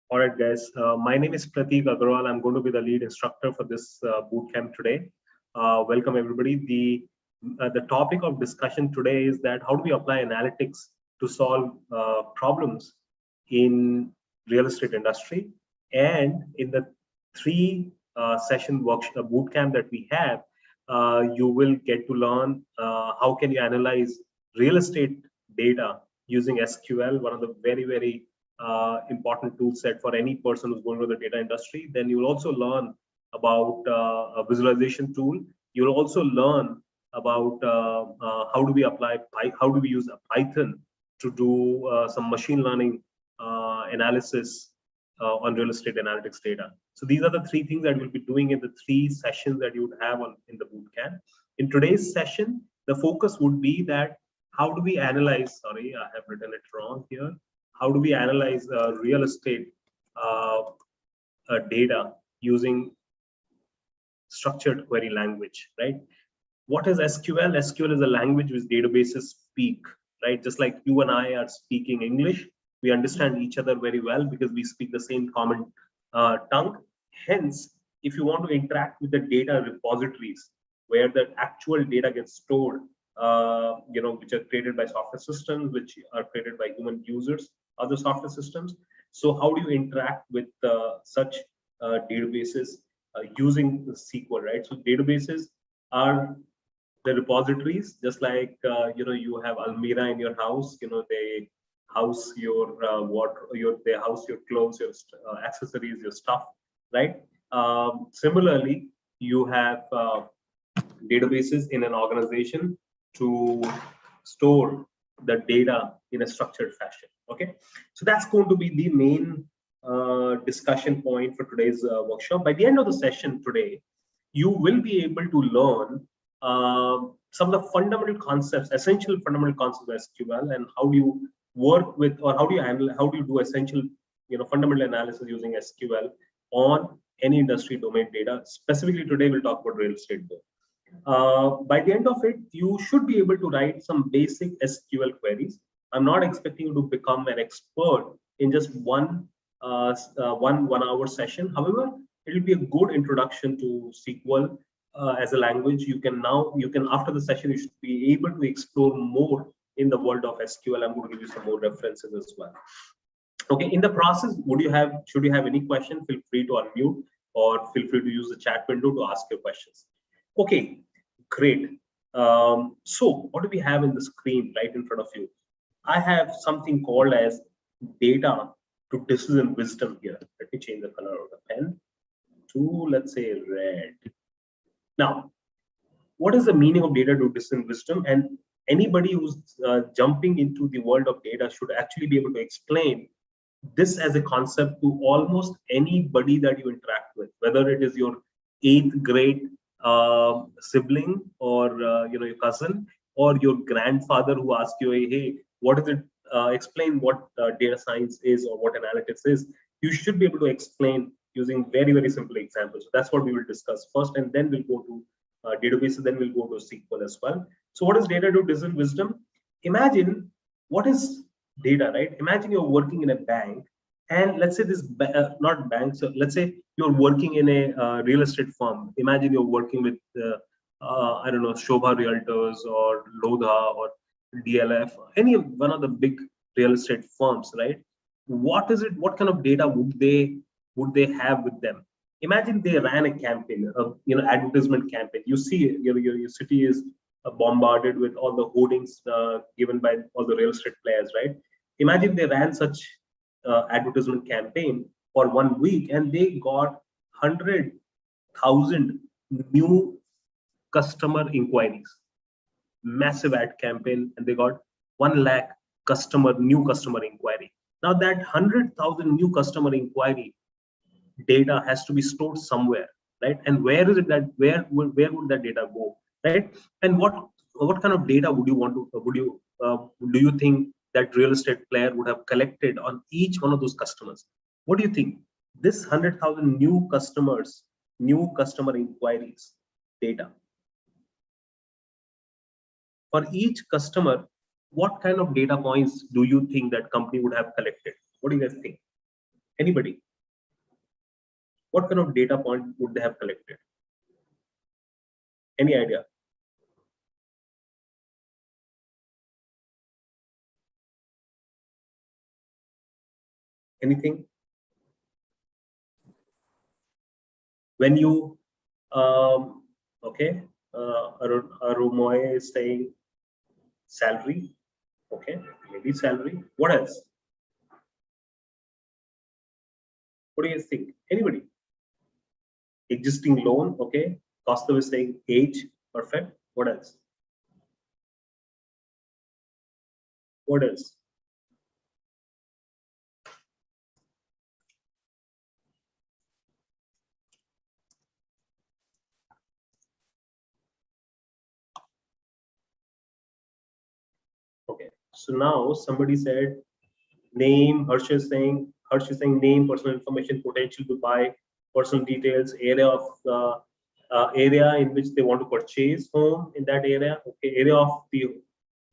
All right, guys. My name is Prateek Agrawal. I'm going to be the lead instructor for this bootcamp today. Welcome, everybody. The topic of discussion today is that how do we apply analytics to solve problems in real estate industry? And in the three session workshop bootcamp that we have, you will get to learn how can you analyze real estate data using SQL, one of the very important tool set for any person who's going to the data industry. Then you will also learn about a visualization tool. You'll also learn about how do we apply, how do we use a Python to do some machine learning analysis on real estate analytics data. So these are the three things that we'll be doing in the three sessions that you would have in the bootcamp. In today's session, the focus would be that how do we analyze, sorry, I have written it wrong here. How do we analyze real estate data using structured query language, right? What is SQL? SQL is a language which databases speak, right? Just like you and I are speaking English, we understand each other very well because we speak the same common tongue. Hence, if you want to interact with the data repositories where the actual data gets stored, which are created by software systems, which are created by human users, other software systems. So how do you interact with such databases using SQL, right? So databases are the repositories, just like you have Almira in your house. They house your they house your clothes, your accessories, your stuff, right? Similarly, you have databases in an organization to store the data in a structured fashion. Okay, so that's going to be the main discussion point for today's workshop. By the end of the session today, you will be able to learn some of the fundamental concepts, essential fundamental concepts of SQL, and how do you work with, or how do you do essential, fundamental analysis using SQL on any industry domain data. Specifically today, we'll talk about real estate though. By the end of it, you should be able to write some basic SQL queries. I'm not expecting you to become an expert in just one hour session. However, it will be a good introduction to SQL as a language. You can after the session, you should be able to explore more in the world of SQL. I'm going to give you some more references as well. Okay, in the process, should you have any question, feel free to unmute or feel free to use the chat window to ask your questions. Okay, great. So what do we have in the screen right in front of you? I have something called as data to decision wisdom here. Let me change the color of the pen to, let's say, red. Now, what is the meaning of data to decision wisdom? And anybody who's jumping into the world of data should actually be able to explain this as a concept to almost anybody that you interact with, whether it is your 8th grade sibling or your cousin or your grandfather who asks you, hey, what is it? Explain what data science is or what analytics is. You should be able to explain using very simple examples. So that's what we will discuss first, and then we'll go to databases, then we'll go to SQL as well. So what is data to decision wisdom? Imagine what is data, right? Imagine you're working in a bank, and let's say this not bank, so let's say you're working in a real estate firm. Imagine you're working with I don't know, Shobha Realtors or Lodha or DLF, any one of the big real estate firms, right? What kind of data would they have with them? Imagine they ran a campaign, advertisement campaign. You see your city is bombarded with all the hoardings given by all the real estate players, right? Imagine they ran such advertisement campaign for 1 week and they got 100,000 new customer inquiries. Massive ad campaign, and they got 1 lakh new customer inquiry. Now that 100,000 new customer inquiry data has to be stored somewhere, right? And where is it that where would that data go, right? And what kind of data would you do you think that real estate player would have collected on each one of those customers? What do you think? This 100,000 new customer inquiries data, for each customer, what kind of data points do you think that company would have collected? What do you guys think? Anybody? What kind of data point would they have collected? Any idea? Anything? When you okay, Arumoy is saying salary. Okay, maybe salary. What else? What do you think? Anybody? Existing loan. Okay. Costa is saying age. Perfect. What else? What else? Okay. So now somebody said name. Harsh is saying name, personal information, potential to buy, personal details, area in which they want to purchase home in that area. Okay. Area of the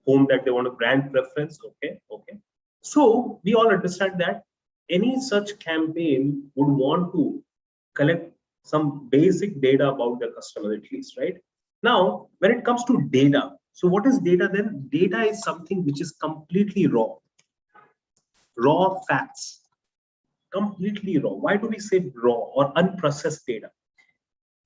home that they want a brand preference. Okay. Okay. So we all understand that any such campaign would want to collect some basic data about the customer at least, right? Now, when it comes to data, so what is data then? Data is something which is completely raw facts, completely raw. Why do we say raw or unprocessed data?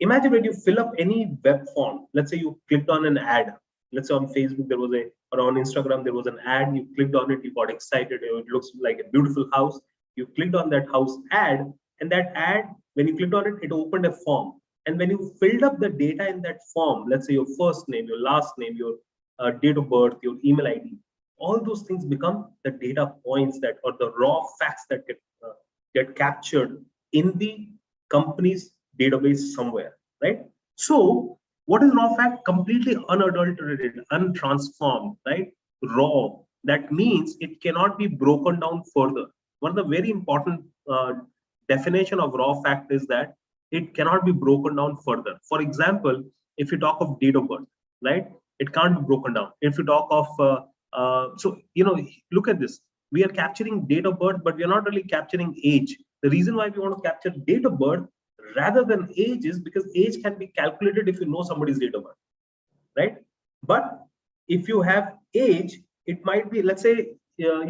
Imagine when you fill up any web form, let's say you clicked on an ad, let's say on Facebook there was or on Instagram there was an ad, you clicked on it, you got excited, it looks like a beautiful house, you clicked on that house ad, and that ad, when you clicked on it, it opened a form. And when you filled up the data in that form, let's say your first name, your last name, your date of birth, your email ID, all those things become the data points that, or the raw facts that get captured in the company's database somewhere, right? So what is raw fact? Completely unadulterated, untransformed, right? Raw. That means it cannot be broken down further. One of the very important definition of raw fact is that it cannot be broken down further. For example, if you talk of date of birth, right? It can't be broken down. If you talk of so look at this. We are capturing date of birth, but we are not really capturing age. The reason why we want to capture date of birth rather than age is because age can be calculated if you know somebody's date of birth, right? But if you have age, it might be, let's say, 2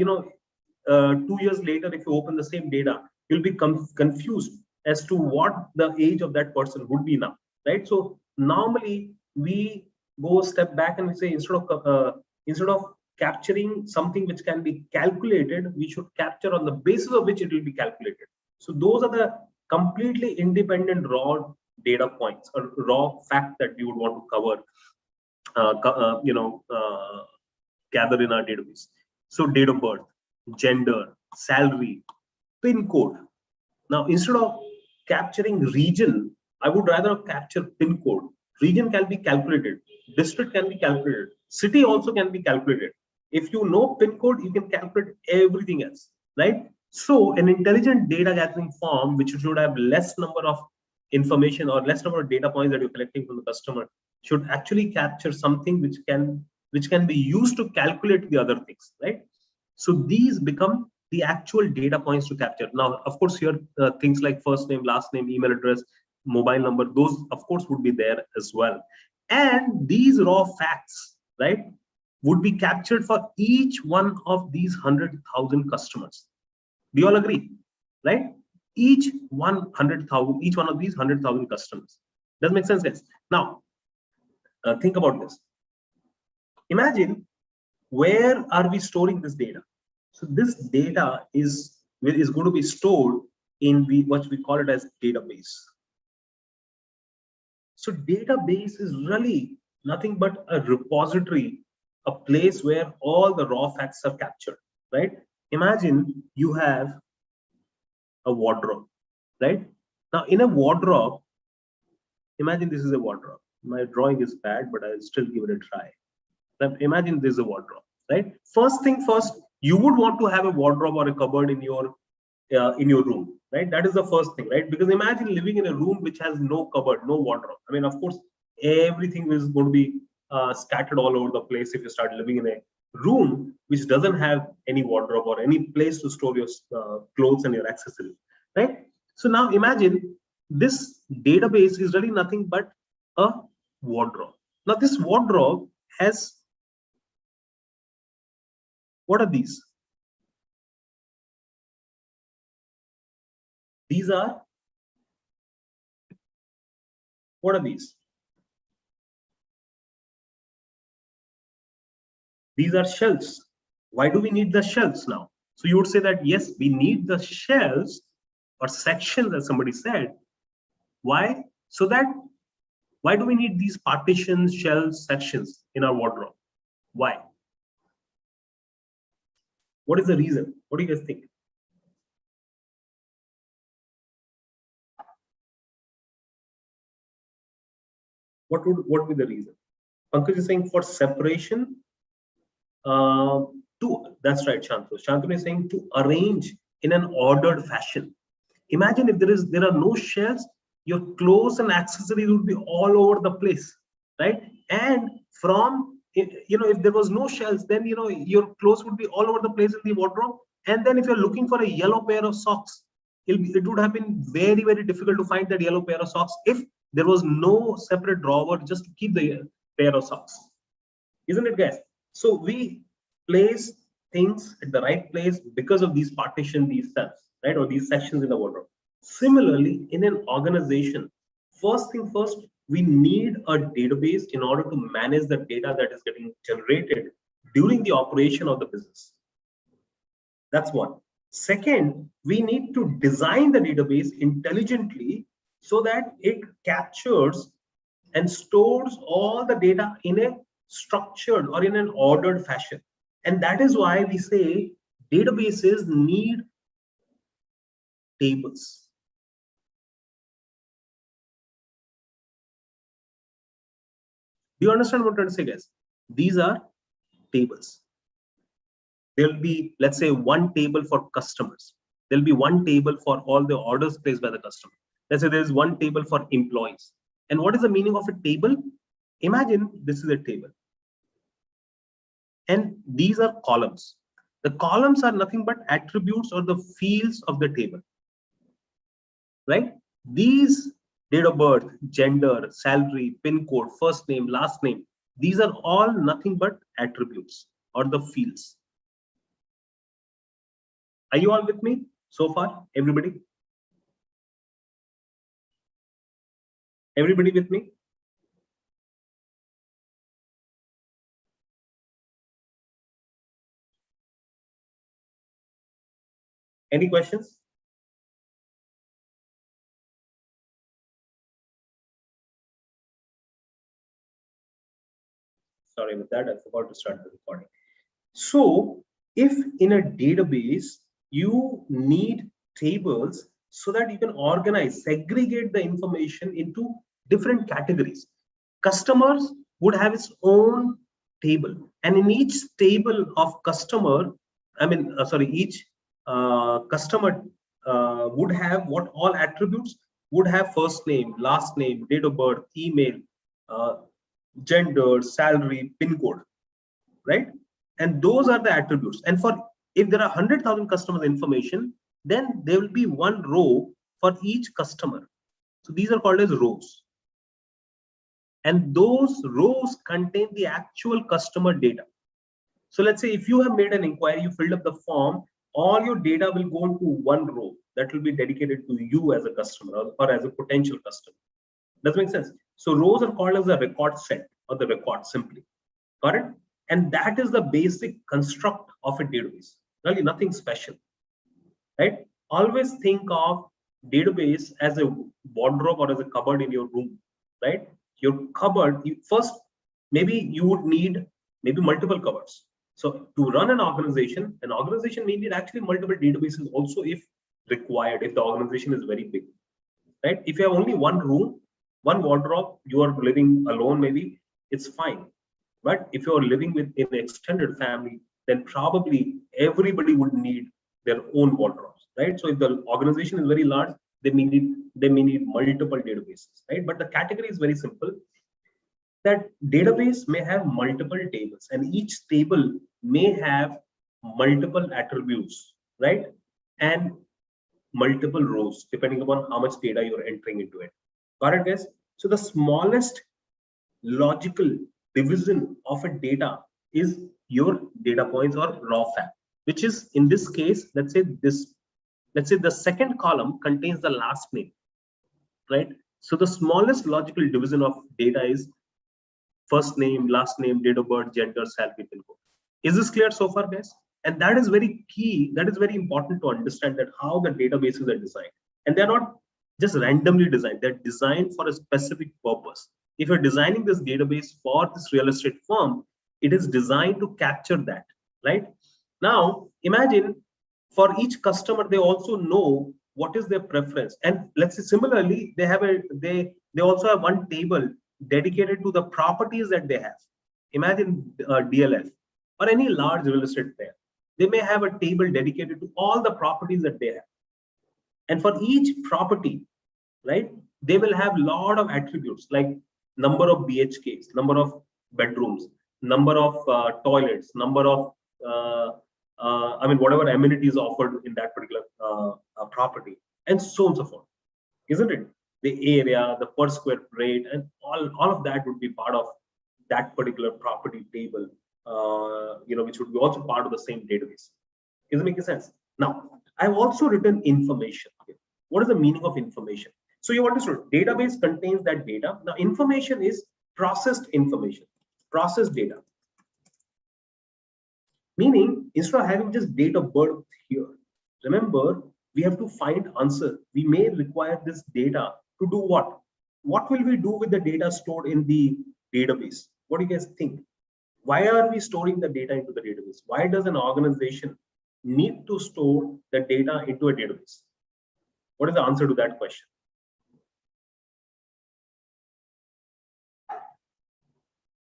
years later, if you open the same data, you'll be confused as to what the age of that person would be now, right? So normally we go a step back and we say instead of capturing something which can be calculated, we should capture on the basis of which it will be calculated. So those are the completely independent raw data points or raw fact that we would want to cover, gather in our database. So date of birth, gender, salary, PIN code. Now, instead of capturing region, I would rather capture PIN code. Region can be calculated, district can be calculated, city also can be calculated. If you know PIN code, you can calculate everything else, right? So an intelligent data gathering form, which should have less number of information or less number of data points that you're collecting from the customer, should actually capture something which can be used to calculate the other things, right? So these become the actual data points to capture. Now, of course, here things like first name, last name, email address, mobile number, those of course would be there as well. And these raw facts, right, would be captured for each one of these 100,000 customers. Do you all agree? Right? Each one of these 100,000 customers. Does make sense, guys? Now, think about this. Imagine, where are we storing this data? So this data is going to be stored in what we call it as database. So database is really nothing but a repository, a place where all the raw facts are captured, right? Imagine you have a wardrobe, right? Now in a wardrobe, imagine this is a wardrobe. My drawing is bad, but I'll still give it a try. Now imagine this is a wardrobe, right? First thing first, you would want to have a wardrobe or a cupboard in your room, right? That is the first thing, right? Because imagine living in a room which has no cupboard, no wardrobe. I mean, of course, everything is going to be scattered all over the place if you start living in a room which doesn't have any wardrobe or any place to store your clothes and your accessories, right? So now imagine this database is really nothing but a wardrobe. Now this wardrobe has, what are these? These are, what are these? These are shelves. Why do we need the shelves now? So you would say that yes, we need the shelves or sections, as somebody said. Why? So that, why do we need these partitions, shelves, sections in our wardrobe? Why? What is the reason? What do you guys think? What would be the reason? Pankaj is saying for separation. That's right, Shantanu. Shantanu is saying to arrange in an ordered fashion. Imagine if there are no shelves, your clothes and accessories would be all over the place, right? And from, if there was no shelves, then your clothes would be all over the place in the wardrobe. And then if you're looking for a yellow pair of socks, it would have been very, very difficult to find that yellow pair of socks if there was no separate drawer just to keep the pair of socks. Isn't it, guys? So we place things at the right place because of these partitions, these cells, right, or these sections in the wardrobe. Similarly, in an organization, first thing first, we need a database in order to manage the data that is getting generated during the operation of the business. That's one. Second, we need to design the database intelligently so that it captures and stores all the data in a structured or in an ordered fashion. And that is why we say databases need tables. Do you understand what I'm trying to say, guys? These are tables. There'll be, let's say, one table for customers. There'll be one table for all the orders placed by the customer. Let's say there's one table for employees. And what is the meaning of a table? Imagine this is a table. And these are columns. The columns are nothing but attributes or the fields of the table, right? These date of birth, gender, salary, pin code, first name, last name, these are all nothing but attributes or the fields. Are you all with me so far? Everybody? Everybody with me? Any questions? Sorry about that, I forgot to start the recording. So if in a database, you need tables so that you can organize, segregate the information into different categories. Customers would have its own table, and in each table of customer, each customer would have what all attributes would have: first name, last name, date of birth, email, gender, salary, pin code, right? And those are the attributes. And for, if there are 100,000 customers information, then there will be one row for each customer. So these are called as rows. And those rows contain the actual customer data. So let's say if you have made an inquiry, you filled up the form, all your data will go into one row that will be dedicated to you as a customer or as a potential customer. Does it make sense? So rows are called as a record set or the record simply. Got it? And that is the basic construct of a database. Really nothing special, right? Always think of database as a wardrobe or as a cupboard in your room, right? Your cupboard, first, maybe you would need maybe multiple cupboards. So to run an organization may need actually multiple databases also if required, if the organization is very big, right? If you have only one room, one wardrobe, you are living alone, maybe it's fine. But if you're living with an extended family, then probably everybody would need their own wardrobes, right? So if the organization is very large, they may need multiple databases, right? But the category is very simple. That database may have multiple tables, and each table may have multiple attributes, right? And multiple rows, depending upon how much data you're entering into it. Got it, guys? So the smallest logical division of a data is your data points or raw fab, which is in this case, let's say the second column contains the last name, right? So the smallest logical division of data is first name, last name, date of birth, gender, salary, pin code. Is this clear so far, guys? And that is very key. That is very important to understand that how the databases are designed. And they're not just randomly designed. They're designed for a specific purpose. If you're designing this database for this real estate firm, it is designed to capture that, right? Now, imagine for each customer, they also know what is their preference. And let's say similarly, they also have one table dedicated to the properties that they have. Imagine DLF or any large real estate player. They may have a table dedicated to all the properties that they have. And for each property, right, they will have a lot of attributes like number of BHKs, number of bedrooms, number of toilets, number of, whatever amenities offered in that particular property, and so on and so forth, isn't it? The area, the per square rate, and all of that would be part of that particular property table, which would be also part of the same database. Is it making sense? Now, I've also written information. What is the meaning of information? So you understood, database contains that data. Now, information is processed information, processed data. Meaning, instead of having just date of birth here, remember, we have to find answer. We may require this data to do what? What will we do with the data stored in the database? What do you guys think? Why are we storing the data into the database? Why does an organization need to store the data into a database? What is the answer to that question?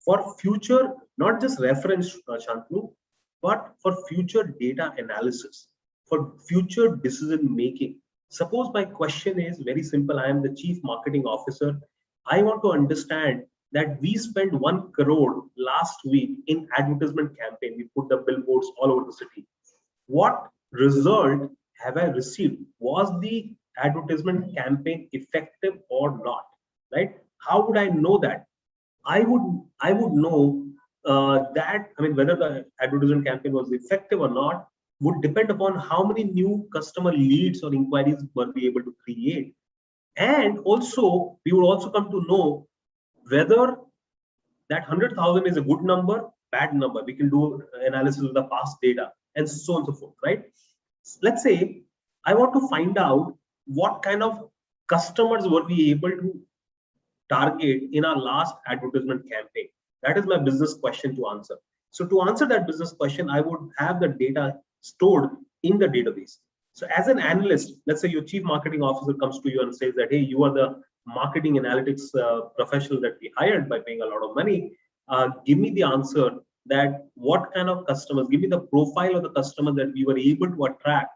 For future, not just reference, Shantanu, but for future data analysis, for future decision making. Suppose my question is very simple. I am the chief marketing officer. I want to understand that we spent 1 crore last week in advertisement campaign. We put the billboards all over the city. What result have I received? Was the advertisement campaign effective or not? Right? How would I know that? I would know that, whether the advertisement campaign was effective or not would depend upon how many new customer leads or inquiries were we able to create. And also, we would also come to know whether that 100,000 is a good number, bad number. We can do analysis of the past data and so on and so forth, right? Let's say I want to find out what kind of customers were we able to target in our last advertisement campaign. That is my business question to answer. So to answer that business question, I would have the data stored in the database. So as an analyst, let's say your chief marketing officer comes to you and says that, hey, you are the marketing analytics professional that we hired by paying a lot of money. Give me the answer that what kind of customers, give me the profile of the customer that we were able to attract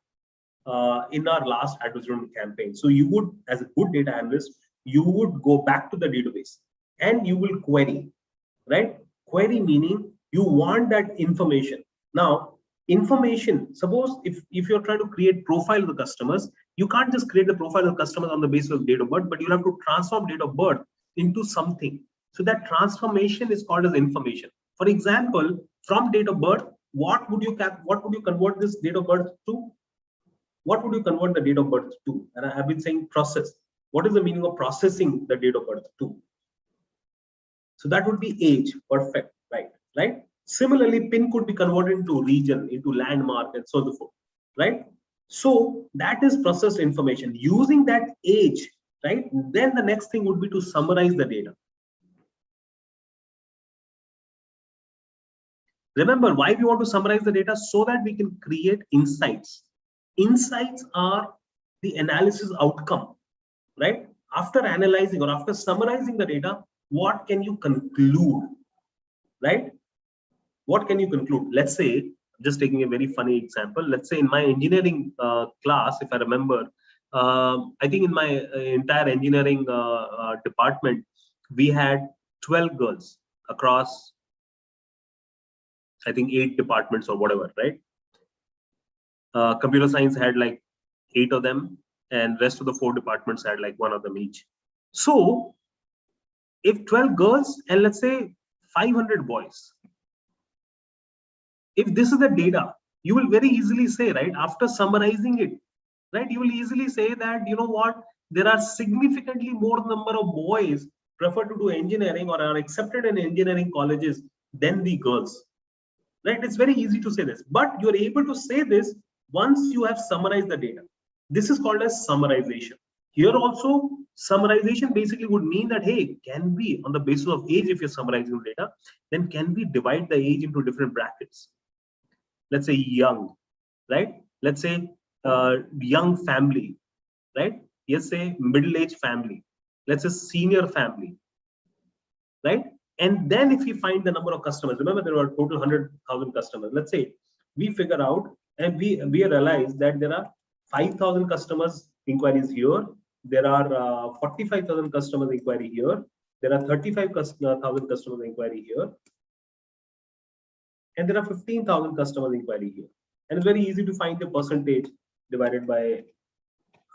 in our last advertisement campaign. So you would, as a good data analyst, you would go back to the database and you will query, right? Query meaning you want that information. Now, information, suppose if you're trying to create profile of the customers, you can't just create the profile of the customers on the basis of date of birth, but you'll have to transform date of birth into something. So that transformation is called as information. For example, from date of birth, what would you convert this date of birth to? What would you convert the date of birth to? And I have been saying process. What is the meaning of processing the date of birth to? So that would be age. Perfect. Right? Similarly, PIN could be converted into region, into landmark, and so on and so forth. Right? So that is processed information. Using that age, right? Then the next thing would be to summarize the data. Remember why we want to summarize the data? So that we can create insights. Insights are the analysis outcome, right? After analyzing or after summarizing the data, what can you conclude, right? What can you conclude? Let's say, just taking a very funny example, let's say in my engineering class, if I remember, I think in my entire engineering department, we had 12 girls across I think 8 departments or whatever, right? Computer science had like 8 of them, and rest of the 4 departments had like 1 of them each. So if 12 girls and let's say 500 boys, if this is the data, you will very easily say, right, after summarizing it, right, you will easily say that, you know what, there are significantly more number of boys prefer to do engineering or are accepted in engineering colleges than the girls, right? It's very easy to say this, but you're able to say this once you have summarized the data. This is called as summarization. Here also, summarization basically would mean that, hey, can we, on the basis of age, if you're summarizing the data, then can we divide the age into different brackets? Let's say young, right? Let's say young family, right? Let's say middle-aged family. Let's say senior family, right? And then if we find the number of customers, remember there were total 100,000 customers. Let's say we figure out and we realize that there are 5,000 customers inquiries here. There are 45,000 customers inquiry here. There are 35,000 customers inquiry here. And there are 15,000 customers inquiry here. And it's very easy to find the percentage divided by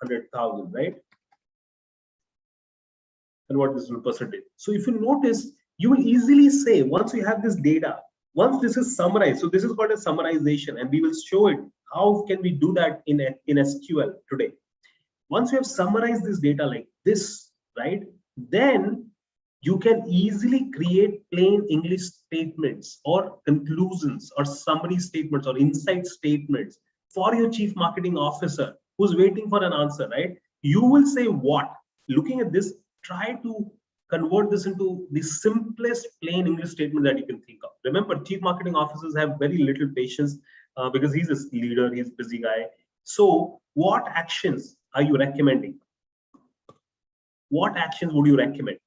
100,000, right? And what is the percentage? So if you notice, you will easily say, once you have this data, once this is summarized, so this is called a summarization, and we will show it. How can we do that in SQL today? Once you have summarized this data like this, right, then you can easily create plain English statements or conclusions or summary statements or insight statements for your chief marketing officer who's waiting for an answer, right? You will say what? Looking at this, try to convert this into the simplest plain English statement that you can think of. Remember, chief marketing officers have very little patience because he's a leader, he's a busy guy. So what actions are you recommending? What actions would you recommend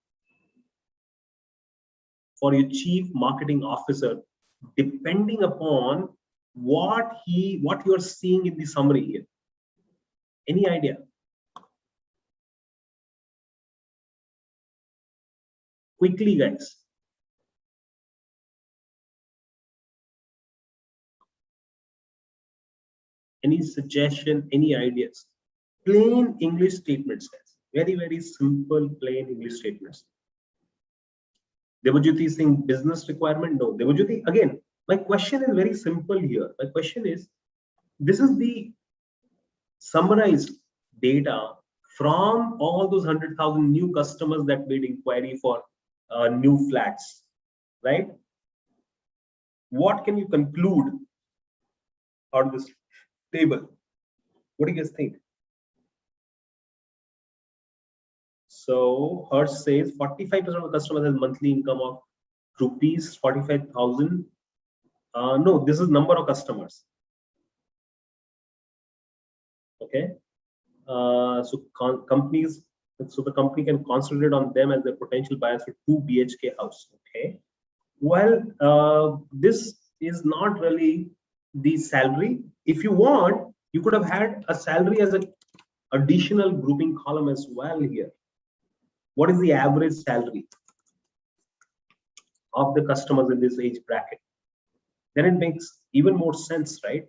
for your chief marketing officer, depending upon what you're seeing in the summary here? Any idea? Quickly, guys. Any suggestion, any ideas? Plain English statements, guys. Very, very simple, plain English statements. Devajyoti is saying business requirement. No, Devajyoti, again, my question is very simple here. My question is, this is the summarized data from all those 100,000 new customers that made inquiry for new flats, right? What can you conclude out of this table? What do you guys think? So Hirsch says 45% of the customers has monthly income of rupees 45,000. No, this is number of customers. Okay. So companies, so the company can concentrate on them as their potential buyers for 2 BHK house. Okay. Well, this is not really the salary. If you want, you could have had a salary as an additional grouping column as well here. What is the average salary of the customers in this age bracket? Then it makes even more sense, right?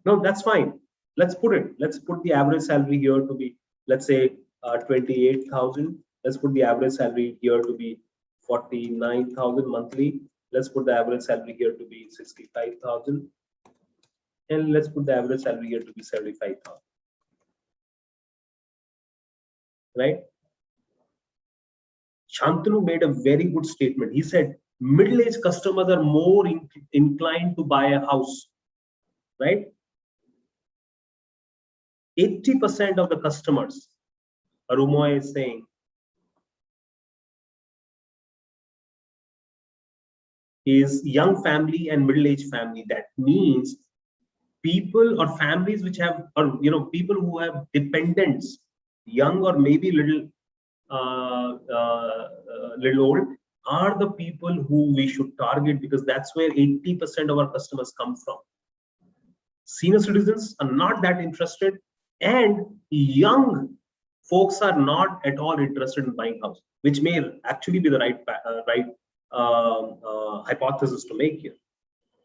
No, that's fine. Let's put it. Let's put the average salary here to be, let's say, 28,000. Let's put the average salary here to be 49,000 monthly. Let's put the average salary here to be 65,000. And let's put the average salary here to be 75,000. Right? Shantanu made a very good statement. He said, middle-aged customers are more inclined to buy a house, right? 80% of the customers, Arumoy is saying, is young family and middle-aged family. That means people or families which have, or people who have dependents, young or maybe little old, are the people who we should target, because that's where 80% of our customers come from. Senior citizens are not that interested, and young folks are not at all interested in buying house, which may actually be the right hypothesis to make here.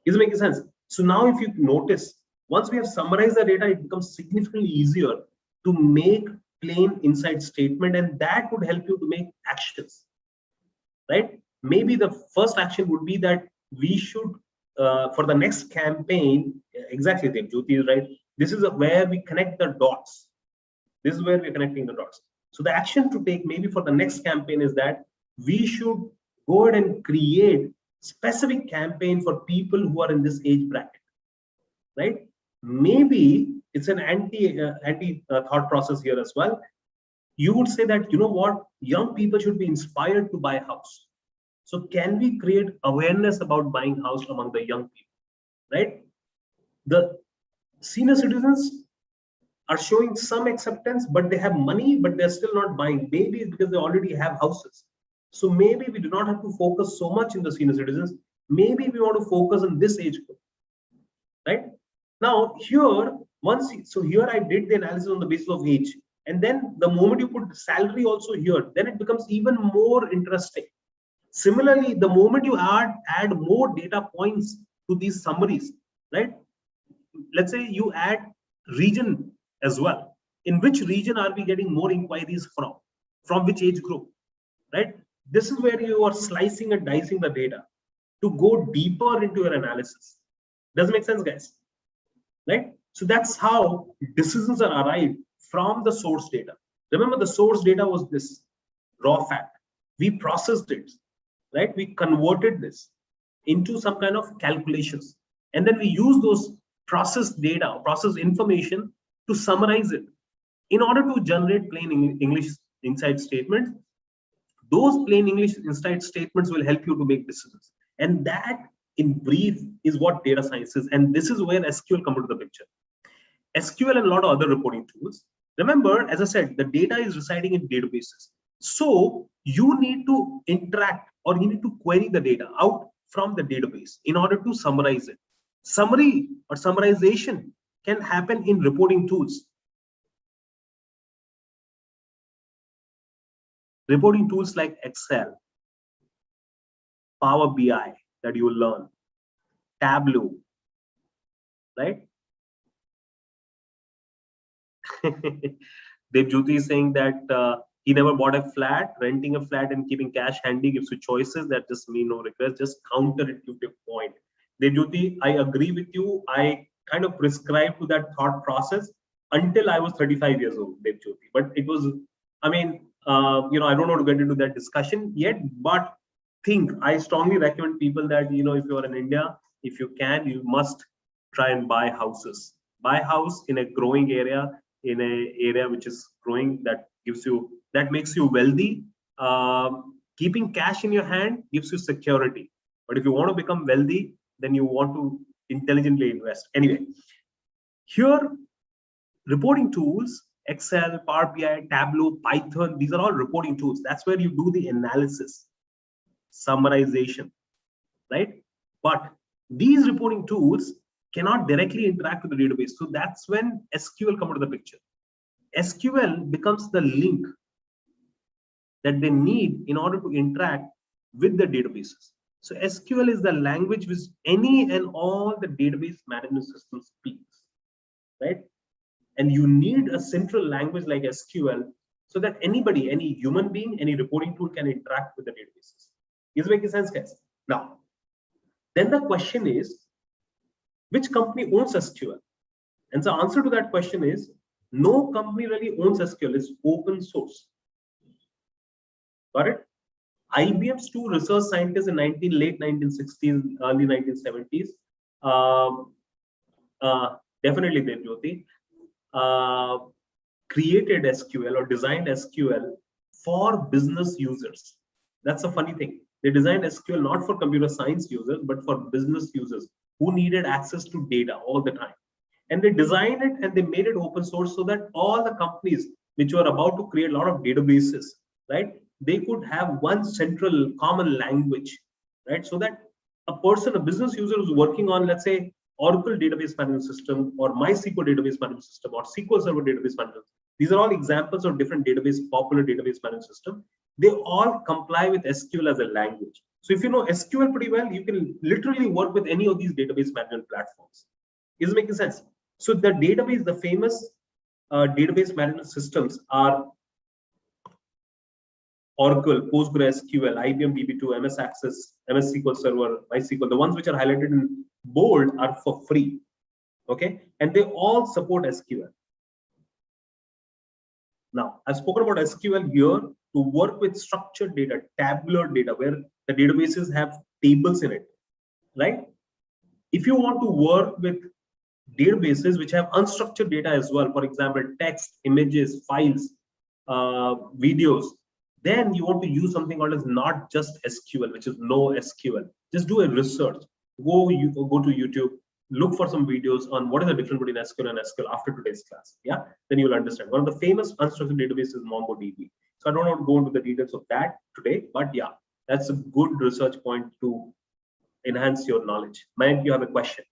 Is it making sense? So now if you notice, once we have summarized the data, it becomes significantly easier to make plain inside statement, and that would help you to make actions, right? Maybe the first action would be that we should, for the next campaign, exactly, Jyoti is right. This is where we connect the dots. This is where we're connecting the dots. So the action to take maybe for the next campaign is that we should go ahead and create specific campaign for people who are in this age bracket, right? Maybe it's an anti thought process here as well. You would say that, you know what, young people should be inspired to buy a house. So can we create awareness about buying house among the young people, right? The senior citizens are showing some acceptance, but they have money, but they're still not buying. Maybe it's because they already have houses. So maybe we do not have to focus so much in the senior citizens. Maybe we want to focus on this age group, right? Now here, so here I did the analysis on the basis of age. And then the moment you put salary also here, then it becomes even more interesting. Similarly, the moment you add more data points to these summaries, right? Let's say you add region as well. In which region are we getting more inquiries from? From which age group, right? This is where you are slicing and dicing the data to go deeper into your analysis. Does it make sense, guys? Right? So that's how decisions are arrived from the source data. Remember, the source data was this raw fact. We processed it, right? We converted this into some kind of calculations. And then we use those processed data, processed information to summarize it in order to generate plain English inside statements. Those plain English inside statements will help you to make decisions. And that, in brief, is what data science is. And this is where SQL comes into the picture. SQL and a lot of other reporting tools. Remember, as I said, the data is residing in databases. So you need to interact, or you need to query the data out from the database in order to summarize it. Summary or summarization can happen in reporting tools. Reporting tools like Excel, Power BI that you will learn, Tableau, right? Dev Jyoti is saying that he never bought a flat. Renting a flat and keeping cash handy gives you choices. That just mean no regrets. Just counter it to your point. Dev Jyoti, I agree with you. I kind of prescribed to that thought process until I was 35 years old, Dev Jyoti. But it was, I mean, you know, I don't want to get into that discussion yet, but I strongly recommend people that, you know, if you are in India, if you can, you must try and buy houses. Buy a house in a growing area, in an area which is growing, that makes you wealthy. Keeping cash in your hand gives you security. But if you want to become wealthy, then you want to intelligently invest. Anyway, here, reporting tools, Excel, Power BI, Tableau, Python, these are all reporting tools. That's where you do the analysis, summarization, right? But these reporting tools cannot directly interact with the database. So that's when SQL comes into the picture. SQL becomes the link that they need in order to interact with the databases. So SQL is the language which any and all the database management system speaks, right? And you need a central language like SQL so that anybody, any human being, any reporting tool can interact with the databases. Is it making sense, guys? Now, then the question is, which company owns SQL? And the answer to that question is, no company really owns SQL. It's open source. Got it? IBM's two research scientists in late 1960s, early 1970s, definitely Dev Jyoti, created SQL or designed SQL for business users. That's a funny thing. They designed SQL not for computer science users, but for business users who needed access to data all the time. And they designed it and they made it open source so that all the companies which were about to create a lot of databases, right, they could have one central common language, right? So that a person, a business user who's working on, let's say, Oracle database management system or MySQL database management system or SQL Server database management. These are all examples of different popular database management system. They all comply with SQL as a language. So if you know SQL pretty well, you can literally work with any of these database management platforms. Is it making sense? So the database, the famous database management systems are Oracle, PostgreSQL, IBM DB2, MS Access, MS SQL Server, MySQL. The ones which are highlighted in bold are for free. Okay, and they all support SQL. Now, I've spoken about SQL here to work with structured data, tabular data, where the databases have tables in it, right? If you want to work with databases which have unstructured data as well, for example, text, images, files, videos, then you want to use something called as not just SQL, which is no SQL. Just do a research. Go to YouTube, look for some videos on what is the difference between SQL and SQL after today's class. Yeah, then you will understand. One of the famous unstructured databases is MongoDB. So I don't want to go into the details of that today, but yeah, that's a good research point to enhance your knowledge. Mayank, you have a question?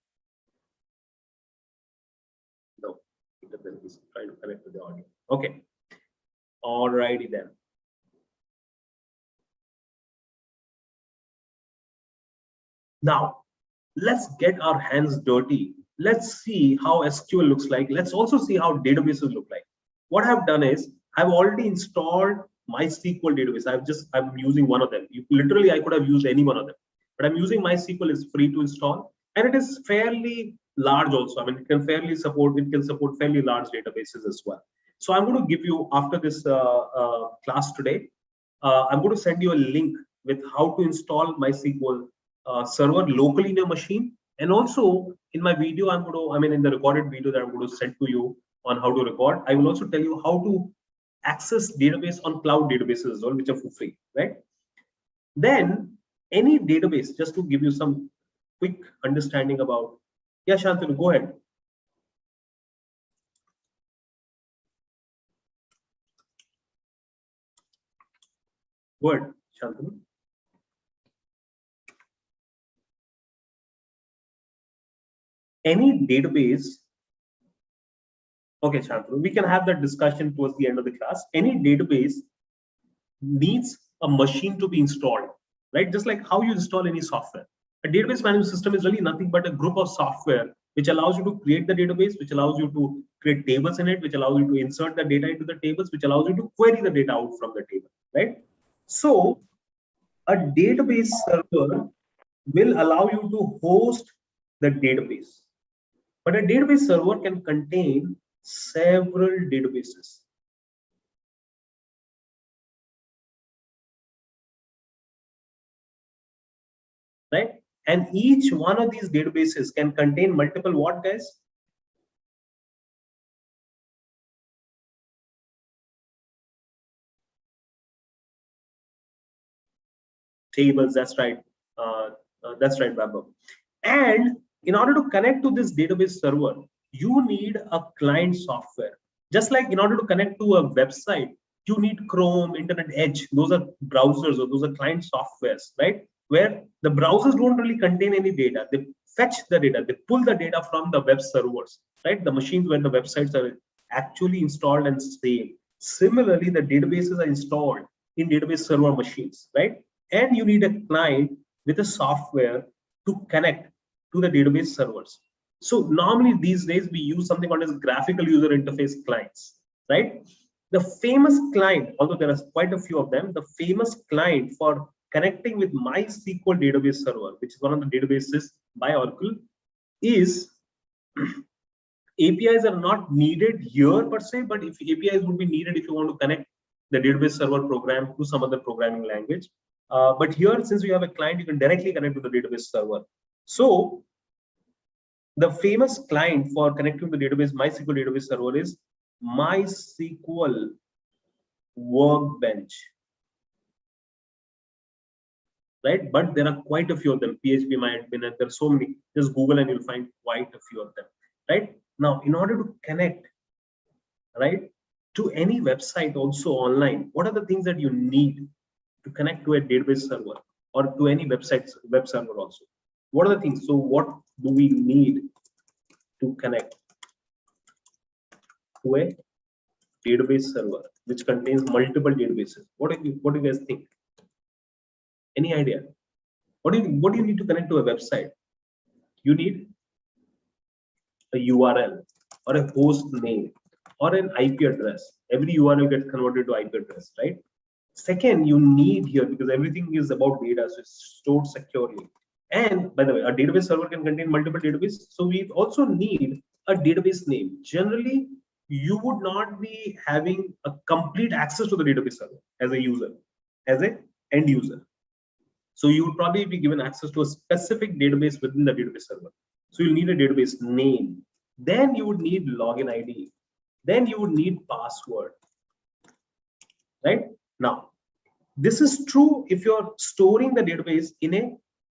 No, he's trying to connect with the audio. Okay, alrighty then. Now, let's get our hands dirty. Let's see how SQL looks like. Let's also see how databases look like. What I've done is I've already installed MySQL database. I'm using one of them. Literally, I could have used any one of them, but I'm using MySQL. It's free to install, and it is fairly large also. I mean, it can support fairly large databases as well. So I'm going to give you, after this class today, I'm going to send you a link with how to install MySQL server locally in your machine. And also in my video, in the recorded video that I'm going to send to you on how to record, I will also tell you how to access database on cloud databases as well, which are for free, right? Then any database, just to give you some quick understanding about, yeah, Shantanu, go ahead. Go ahead, Shantanu. Any database, okay, Shantanu, we can have that discussion towards the end of the class. Any database needs a machine to be installed, right? Just like how you install any software. A database management system is really nothing but a group of software which allows you to create the database, which allows you to create tables in it, which allows you to insert the data into the tables, which allows you to query the data out from the table, right? So a database server will allow you to host the database. But a database server can contain several databases. Right? And each one of these databases can contain multiple what, guys? Tables, that's right. That's right, Baba. And in order to connect to this database server, you need a client software. Just like in order to connect to a website, you need Chrome, Internet Edge. Those are browsers or those are client softwares, right? Where the browsers don't really contain any data. They fetch the data, they pull the data from the web servers, right? The machines where the websites are actually installed and saved. Similarly, the databases are installed in database server machines, right? And you need a client with a software to connect to the database servers. So normally these days we use something called as graphical user interface clients, right? The famous client, although there are quite a few of them, the famous client for connecting with MySQL database server, which is one of the databases by Oracle, is APIs are not needed here per se, but if APIs would be needed if you want to connect the database server program to some other programming language. But here, since we have a client, you can directly connect to the database server. So the famous client for connecting to the database, MySQL database server, is MySQL Workbench, right? But there are quite a few of them. PHP, MyAdmin, there are so many. Just Google and you'll find quite a few of them, right? Now, in order to connect, right, to any website also online, what are the things that you need to connect to a database server or to any web server also? What are the things? So what do we need to connect to a database server which contains multiple databases? What do you guys think? Any idea? What do you need to connect to a website? You need a URL or a host name or an IP address. Every URL gets converted to IP address, right? Second, you need here, because everything is about data, so it's stored securely. And by the way, a database server can contain multiple databases. So we also need a database name. Generally, you would not be having a complete access to the database server as a user, as an end user. So you would probably be given access to a specific database within the database server. So you'll need a database name. Then you would need login ID. Then you would need password. Right? Now, this is true if you're storing the database in a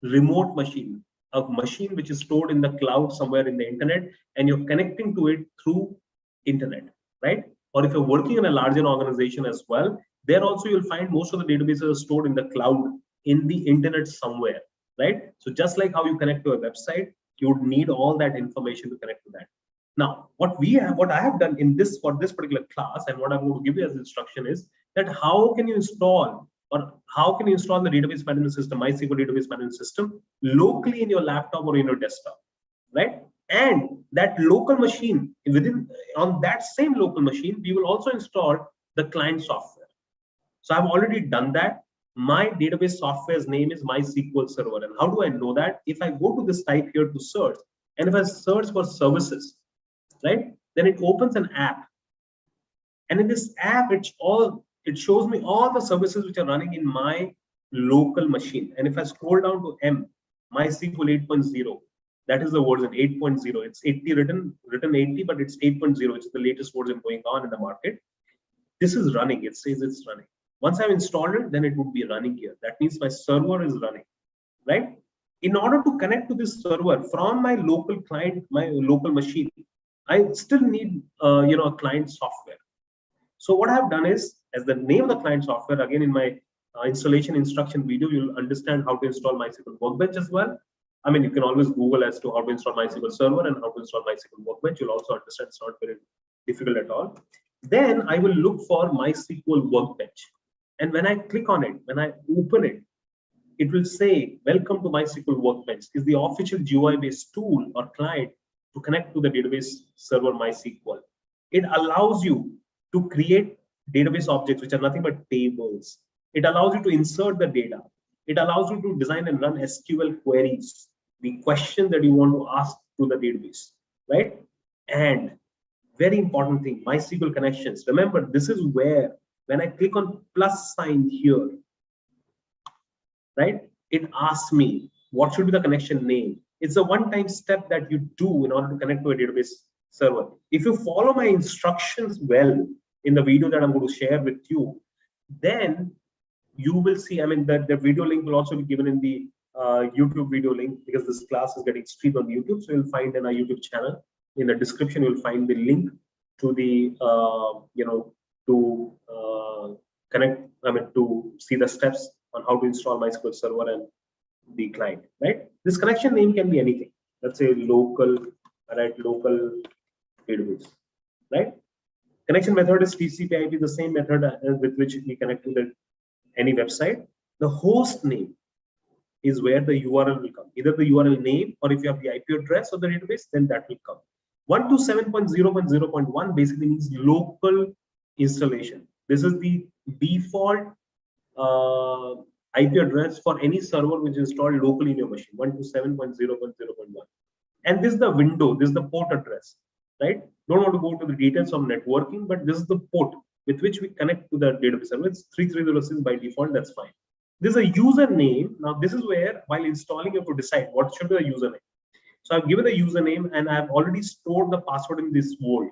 remote machine, a machine which is stored in the cloud somewhere in the internet, and you're connecting to it through internet, right? Or if you're working in a larger organization as well, there also you'll find most of the databases are stored in the cloud, in the internet somewhere, right? So just like how you connect to a website, you would need all that information to connect to that. Now, what I have done in this, for this particular class, and what I'm going to give you as instruction is that how can you install, or how can you install the database management system, MySQL database management system, locally in your laptop or in your desktop, right? And that local machine, on that same local machine, we will also install the client software. So I've already done that. My database software's name is MySQL Server. And how do I know that? If I go to this type here to search, and if I search for services, right, then it opens an app. And in this app, it shows me all the services which are running in my local machine. And if I scroll down to M, MySQL 8.0, that is the version 8.0. It's 80 written 80, but it's 8.0, which is the latest version going on in the market. This is running. It says it's running. Once I've installed it, then it would be running here. That means my server is running, right? In order to connect to this server from my local client, my local machine, I still need a client software. So what I have done is, as the name of the client software, again in my installation instruction video, you'll understand how to install MySQL Workbench as well. I mean, you can always Google as to how to install MySQL Server and how to install MySQL Workbench. You'll also understand it's not very difficult at all. Then I will look for MySQL Workbench. And when I click on it, when I open it, it will say, welcome to MySQL Workbench. Is the official GUI-based tool or client to connect to the database server MySQL. It allows you to create database objects, which are nothing but tables. It allows you to insert the data. It allows you to design and run SQL queries, the question that you want to ask to the database, right? And very important thing, MySQL Connections. Remember, this is where, when I click on plus sign here, right, it asks me what should be the connection name. It's a one-time step that you do in order to connect to a database server. If you follow my instructions well in the video that I'm going to share with you, then you will see, I mean, the video link will also be given in the YouTube video link, because this class is getting streamed on YouTube. So you'll find in our YouTube channel, in the description, you'll find the link to the, connect, I mean, to see the steps on how to install MySQL Server and the client, right? This connection name can be anything. Let's say local, right? Local database, right? Connection method is TCP/IP, the same method with which we connect to any website. The host name is where the URL will come, either the URL name, or if you have the IP address of the database, then that will come. 127.0.0.1 basically means local installation. This is the default IP address for any server which is installed locally in your machine, 127.0.0.1. And this is the window, this is the port address, right? Don't want to go to the details of networking, but this is the port with which we connect to the database server. It's 3306 by default, that's fine. This is a username. Now, this is where, while installing, you have to decide what should be the username. So I've given the username, and I've already stored the password in this vault,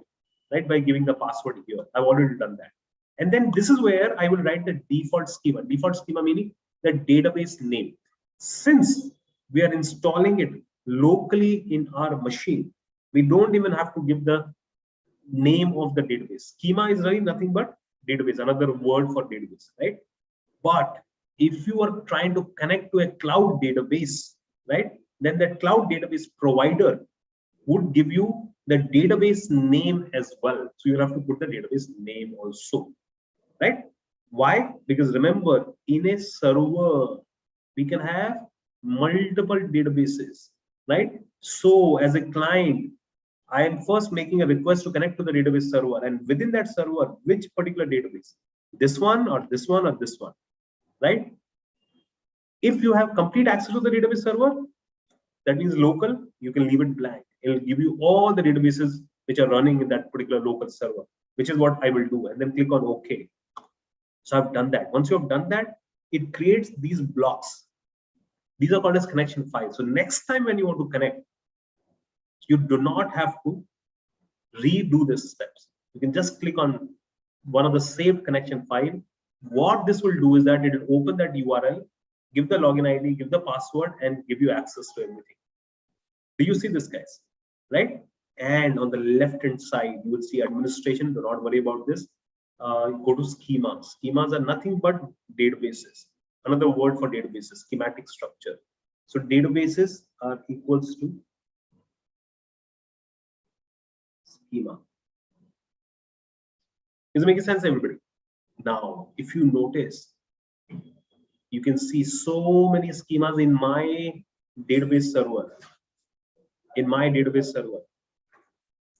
right? By giving the password here. I've already done that. And then this is where I will write the default schema. Default schema meaning the database name. Since we are installing it locally in our machine, we don't even have to give the name of the database. Schema is really nothing but database, another word for database, right? But if you are trying to connect to a cloud database, right, then that cloud database provider would give you the database name as well. So you have to put the database name also, right? Why? Because remember, in a server, we can have multiple databases, right? So as a client, I am first making a request to connect to the database server, and within that server, which particular database? This one or this one or this one, right? If you have complete access to the database server, that means local, you can leave it blank. It will give you all the databases which are running in that particular local server, which is what I will do, and then click on OK. So I've done that. Once you have done that, it creates these blocks. These are called as connection files. So next time when you want to connect, you do not have to redo these steps. You can just click on one of the saved connection file. What this will do is that it will open that URL, give the login ID, give the password, and give you access to everything. Do you see this, guys? Right? And on the left hand side, you will see administration. Do not worry about this. Go to schemas. Schemas are nothing but databases. Another word for databases, schematic structure. So databases are equals to schema. Is it making sense, everybody? Now, if you notice, you can see so many schemas in my database server. In my database server.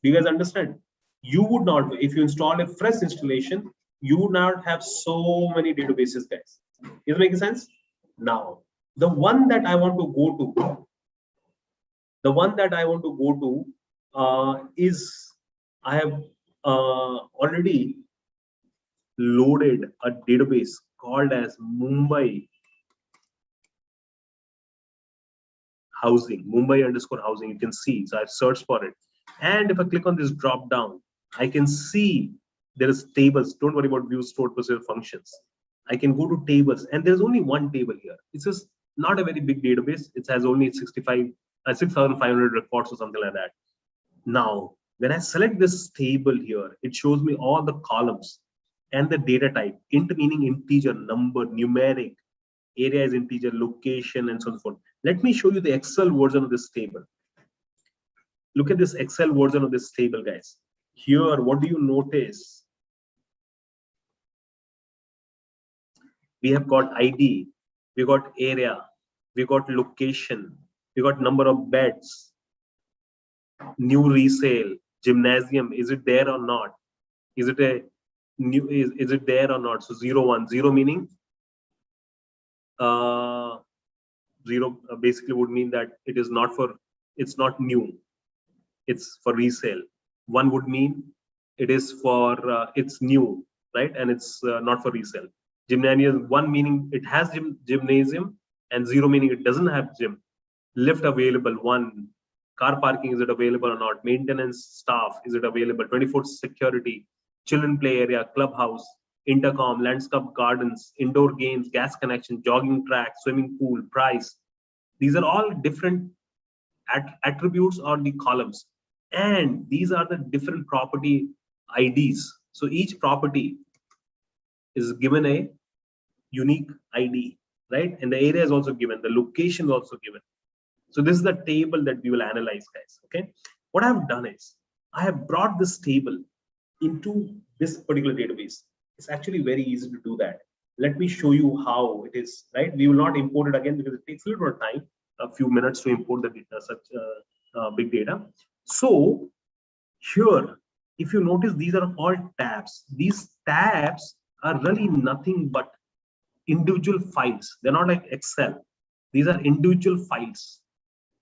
Do you guys understand? You would not, if you install a fresh installation, you would not have so many databases, guys. Is it making sense? Now, the one that I want to go to, is I have already loaded a database called as Mumbai housing, Mumbai underscore housing. You can see, so I've searched for it. And if I click on this drop down, I can see there is tables. Don't worry about views, stored procedure functions. I can go to tables, and there's only one table here. It's just not a very big database. It has only 6,500 records or something like that. Now, when I select this table here, it shows me all the columns and the data type. Int meaning integer, number, numeric, area is integer, location, and so on and so forth. Let me show you the Excel version of this table. Look at this Excel version of this table, guys. Here, what do you notice? We have got ID, we got area, we got location, we got number of beds, new resale, gymnasium. Is it there or not? Is it a new? Is it there or not? So 0, 1, 0 meaning 0 basically would mean that it is not for. It's not new. It's for resale. 1 would mean it is for it's new, right? And it's not for resale. Gymnasium, 1 meaning it has gymnasium, and 0 meaning it doesn't have gym. Lift available, 1. Car parking, is it available or not? Maintenance staff, is it available? 24 security, children play area, clubhouse, intercom, landscape gardens, indoor games, gas connection, jogging track, swimming pool, price. These are all different attributes or the columns, and these are the different property IDs. So each property is given a unique ID, right? And the area is also given, the location is also given. So this is the table that we will analyze, guys. Okay, what I've done is I have brought this table into this particular database. It's actually very easy to do that. Let me show you how it is, right? We will not import it again because it takes a little more time, a few minutes to import the data, such big data. So here, if you notice, these are all tabs. These tabs are really nothing but individual files. They're not like Excel. These are individual files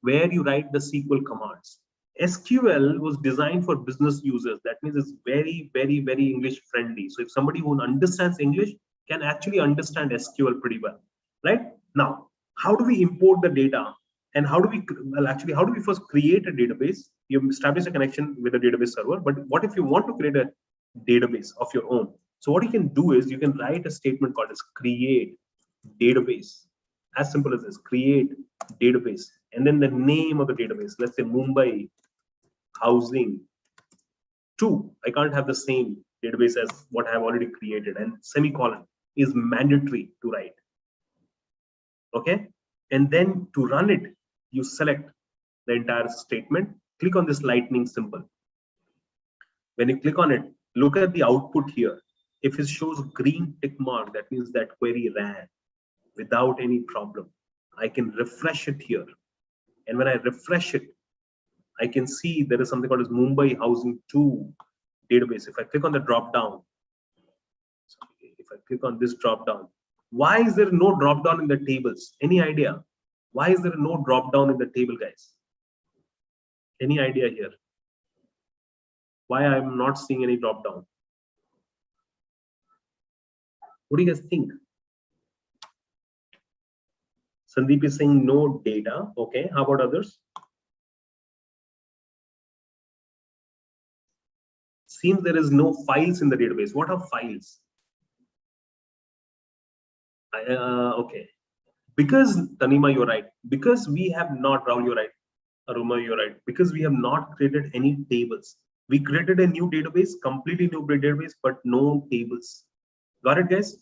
where you write the SQL commands. SQL was designed for business users. That means it's very, very, very English friendly. So if somebody who understands English can actually understand SQL pretty well, right? Now, how do we import the data? And how do we, well, actually, how do we first create a database? You establish a connection with a database server, but what if you want to create a database of your own? So what you can do is you can write a statement called as create database. As simple as this, create database, and then the name of the database. Let's say Mumbai housing 2. I can't have the same database as what I have already created, and semicolon is mandatory to write. Okay, and then to run it, you select the entire statement, click on this lightning symbol. When you click on it, look at the output here. If it shows green tick mark, that means that query ran without any problem. I can refresh it here. And when I refresh it, I can see there is something called as Mumbai Housing 2 database. If I click on the drop down, if I click on this drop down, why is there no drop down in the tables? Any idea? Why is there no drop down in the table, guys? Any idea here? Why I'm not seeing any drop down? What do you guys think? Sandeep is saying no data. Okay, how about others? Seems there is no files in the database. What are files? Okay, because Tanima, you're right. Because we have not, Rahul, you're right. Aruma, you're right. Because we have not created any tables. We created a new database, completely new database, but no tables. Got it, guys?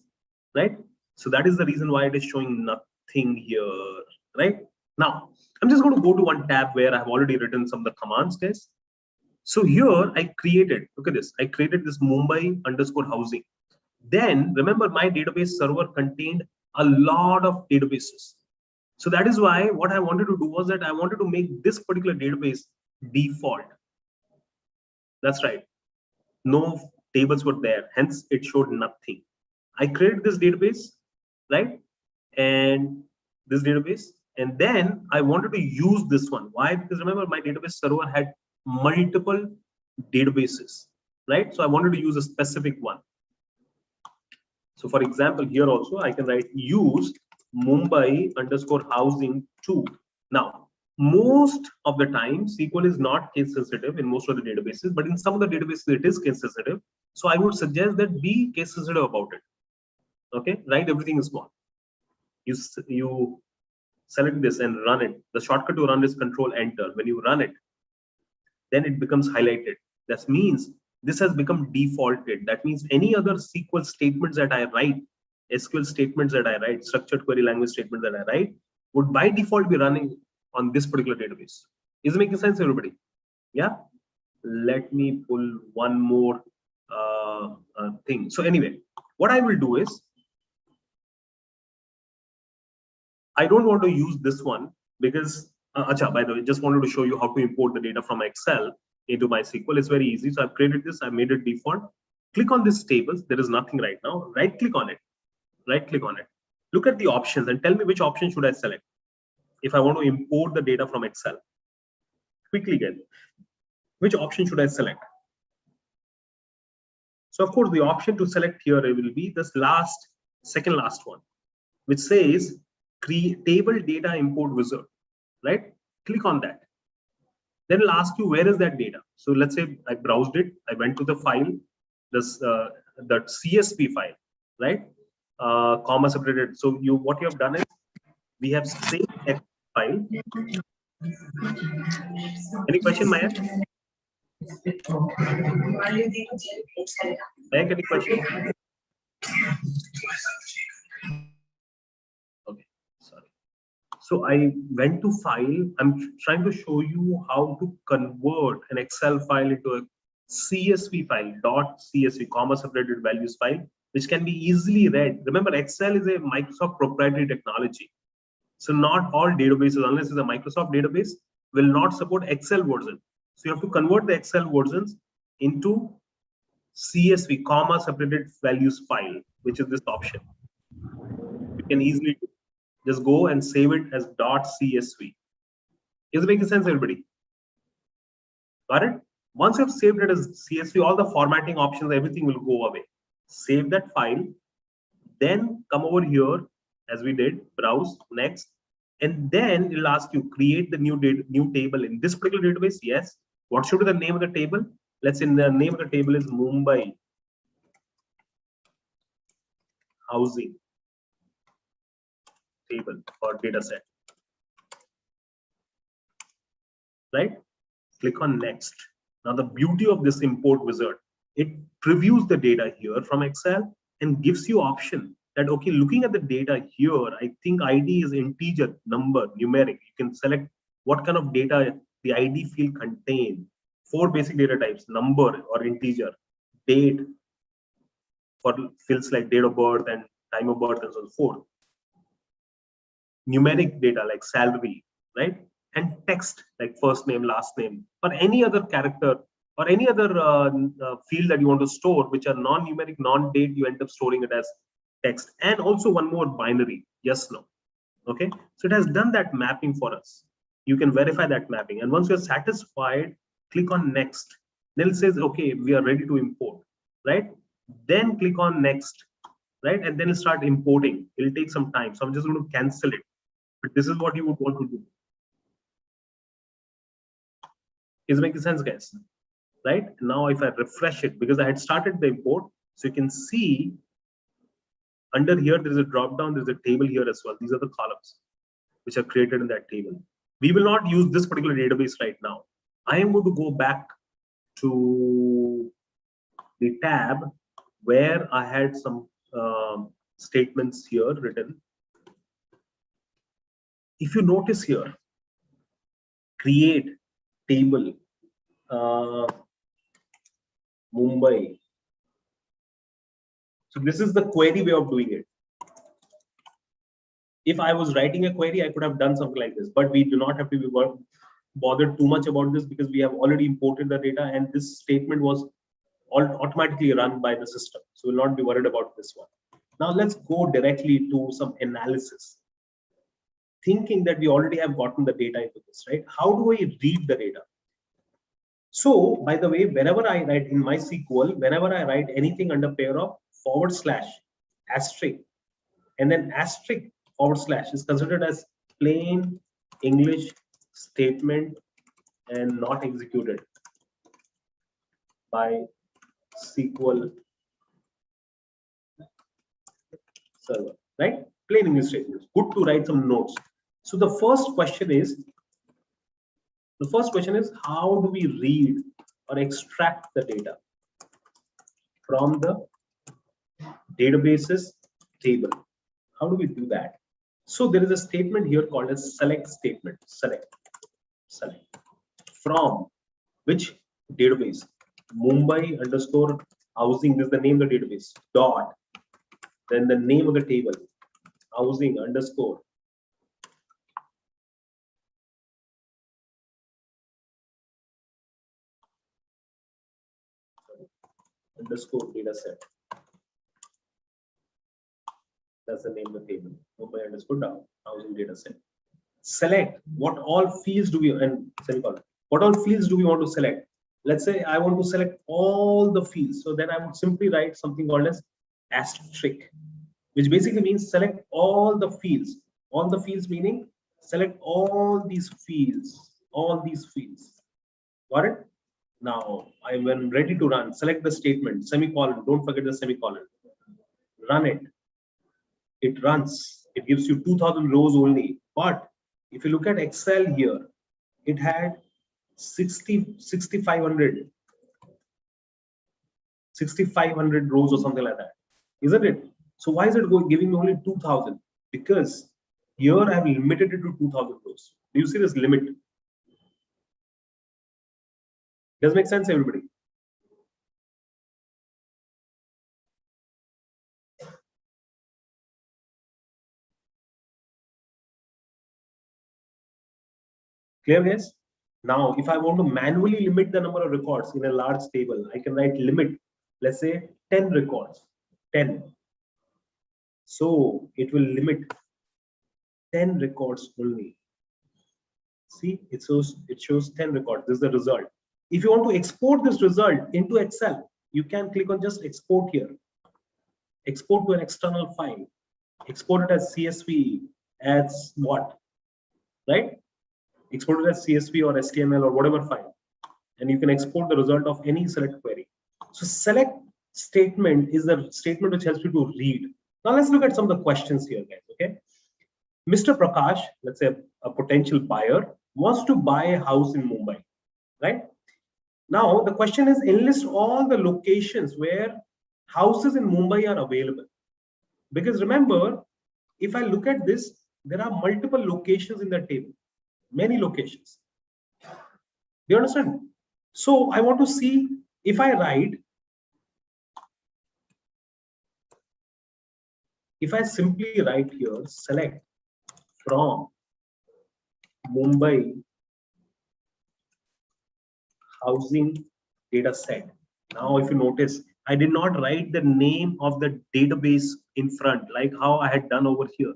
Right? So that is the reason why it is showing nothing here, right? Now, I'm just going to go to one tab where I've already written some of the commands, guys. So here I created, look at this, I created this Mumbai underscore housing. Then remember my database server contained a lot of databases. So that is why what I wanted to do was that I wanted to make this particular database default. That's right. No tables were there, hence it showed nothing. I created this database, right? And this database, and then I wanted to use this one. Why? Because remember my database server had multiple databases, right? So I wanted to use a specific one. So for example, here also I can write use Mumbai underscore housing 2. Now, most of the time SQL is not case sensitive in most of the databases, but in some of the databases it is case sensitive. So I would suggest that be case sensitive about it. Okay, write everything small. You select this and run it. The shortcut to run is Control Enter. When you run it, then it becomes highlighted. That means this has become defaulted. That means any other SQL statements that I write, SQL statements that I write, structured query language statements that I write, would by default be running on this particular database. Is it making sense, everybody? Yeah. Let me pull one more thing. So anyway, what I will do is, I don't want to use this one because, by the way, just wanted to show you how to import the data from Excel into MySQL. It's very easy. So I've created this, I made it default. Click on this tables. There is nothing right now. Right click on it. Right click on it. Look at the options and tell me which option should I select if I want to import the data from Excel. Quickly get which option should I select? So of course, the option to select here will be this second last one, which says create table data import wizard, right? Click on that. Then it'll ask you where is that data. So let's say I browsed it, I went to the file, the CSV file, right? Comma separated. So what you have done is we have saved that file. Any question, Maya? Maya, any question? Okay, sorry. So I went to file. I'm trying to show you how to convert an Excel file into a CSV file, .csv, comma separated values file, which can be easily read. Remember, Excel is a Microsoft proprietary technology. So not all databases, unless it's a Microsoft database, will not support Excel version. So you have to convert the Excel versions into CSV, comma separated values file, which is this option. You can easily just go and save it as .csv. Is it making sense, everybody? Got it? Once you've saved it as CSV, all the formatting options, everything will go away. Save that file, then come over here as we did, browse, next, and then it'll ask you create the new table in this particular database. Yes. What should be the name of the table? Let's say the name of the table is Mumbai housing table or data set. Right? Click on next. Now the beauty of this import wizard, it previews the data here from Excel and gives you option that, okay, looking at the data here, I think ID is integer, number, numeric. You can select what kind of data the ID field contain. 4 basic data types, number or integer, date for fields like date of birth and time of birth and so forth. numeric data like salary, right? And text like first name, last name, or any other character or any other field that you want to store, which are non-numeric, non-date, you end up storing it as text. And also one more binary, yes, no. Okay, so it has done that mapping for us. You can verify that mapping, and once you're satisfied, click on next. Then it says, okay, we are ready to import, right? Then click on next, right? And then start importing. It'll take some time, so I'm just going to cancel it. But this is what you would want to do. Is making sense, guys? Right now, if I refresh it, because I had started the import, so you can see under here there is a drop down, there's a table here as well. These are the columns which are created in that table. We will not use this particular database right now. I am going to go back to the tab where I had some statements here written. If you notice here, create table Mumbai. So this is the query way of doing it. If I was writing a query, I could have done something like this, but we do not have to be bothered too much about this because we have already imported the data and this statement was automatically run by the system. So we'll not be worried about this one. Now let's go directly to some analysis. Thinking that we already have gotten the data into this, right? How do I read the data? So by the way, whenever I write in MySQL, whenever I write anything under pair of / asterisk, and then asterisk / is considered as plain English statement and not executed by SQL server, right? Plain English statements. Good to write some notes. So the first question is how do we read or extract the data from the databases table? How do we do that? So there is a statement here called as select statement. Select from which database? Mumbai underscore housing. This is the name of the database. Dot. Then the name of the table. Housing underscore. Underscore dataset. That's the name of the table. Mumbai underscore down. Housing dataset. Select what all fields do we and semicolon. What all fields do we want to select? Let's say I want to select all the fields. So then I would simply write something called as asterisk, which basically means select all the fields. All the fields meaning select all these fields. All these fields. Got it? Now I am ready to run. Select the statement, semicolon. Don't forget the semicolon. Run it. It runs. It gives you 2000 rows only. But if you look at Excel here, it had 6,500 rows or something like that, isn't it? So why is it giving me only 2000? Because here I have limited it to 2000 rows. Do you see this limit? Does make sense, everybody? Clear, guys? Now, if I want to manually limit the number of records in a large table, I can write limit, let's say 10 records, 10. So it will limit 10 records only. See, it shows 10 records. This is the result. If you want to export this result into Excel, you can click on just export here. Export to an external file. Export it as CSV, as what? Right? Export it as CSV or HTML or whatever file. And you can export the result of any select query. So select statement is the statement which helps you to read. Now let's look at some of the questions here, guys. Okay. Mr. Prakash, let's say a potential buyer, wants to buy a house in Mumbai, right? Now the question is enlist all the locations where houses in Mumbai are available. Because remember, if I look at this, there are multiple locations in the table, many locations. Do you understand? So I want to see if I write, if I simply write here, select from Mumbai housing data set. Now, if you notice, I did not write the name of the database in front, like how I had done over here.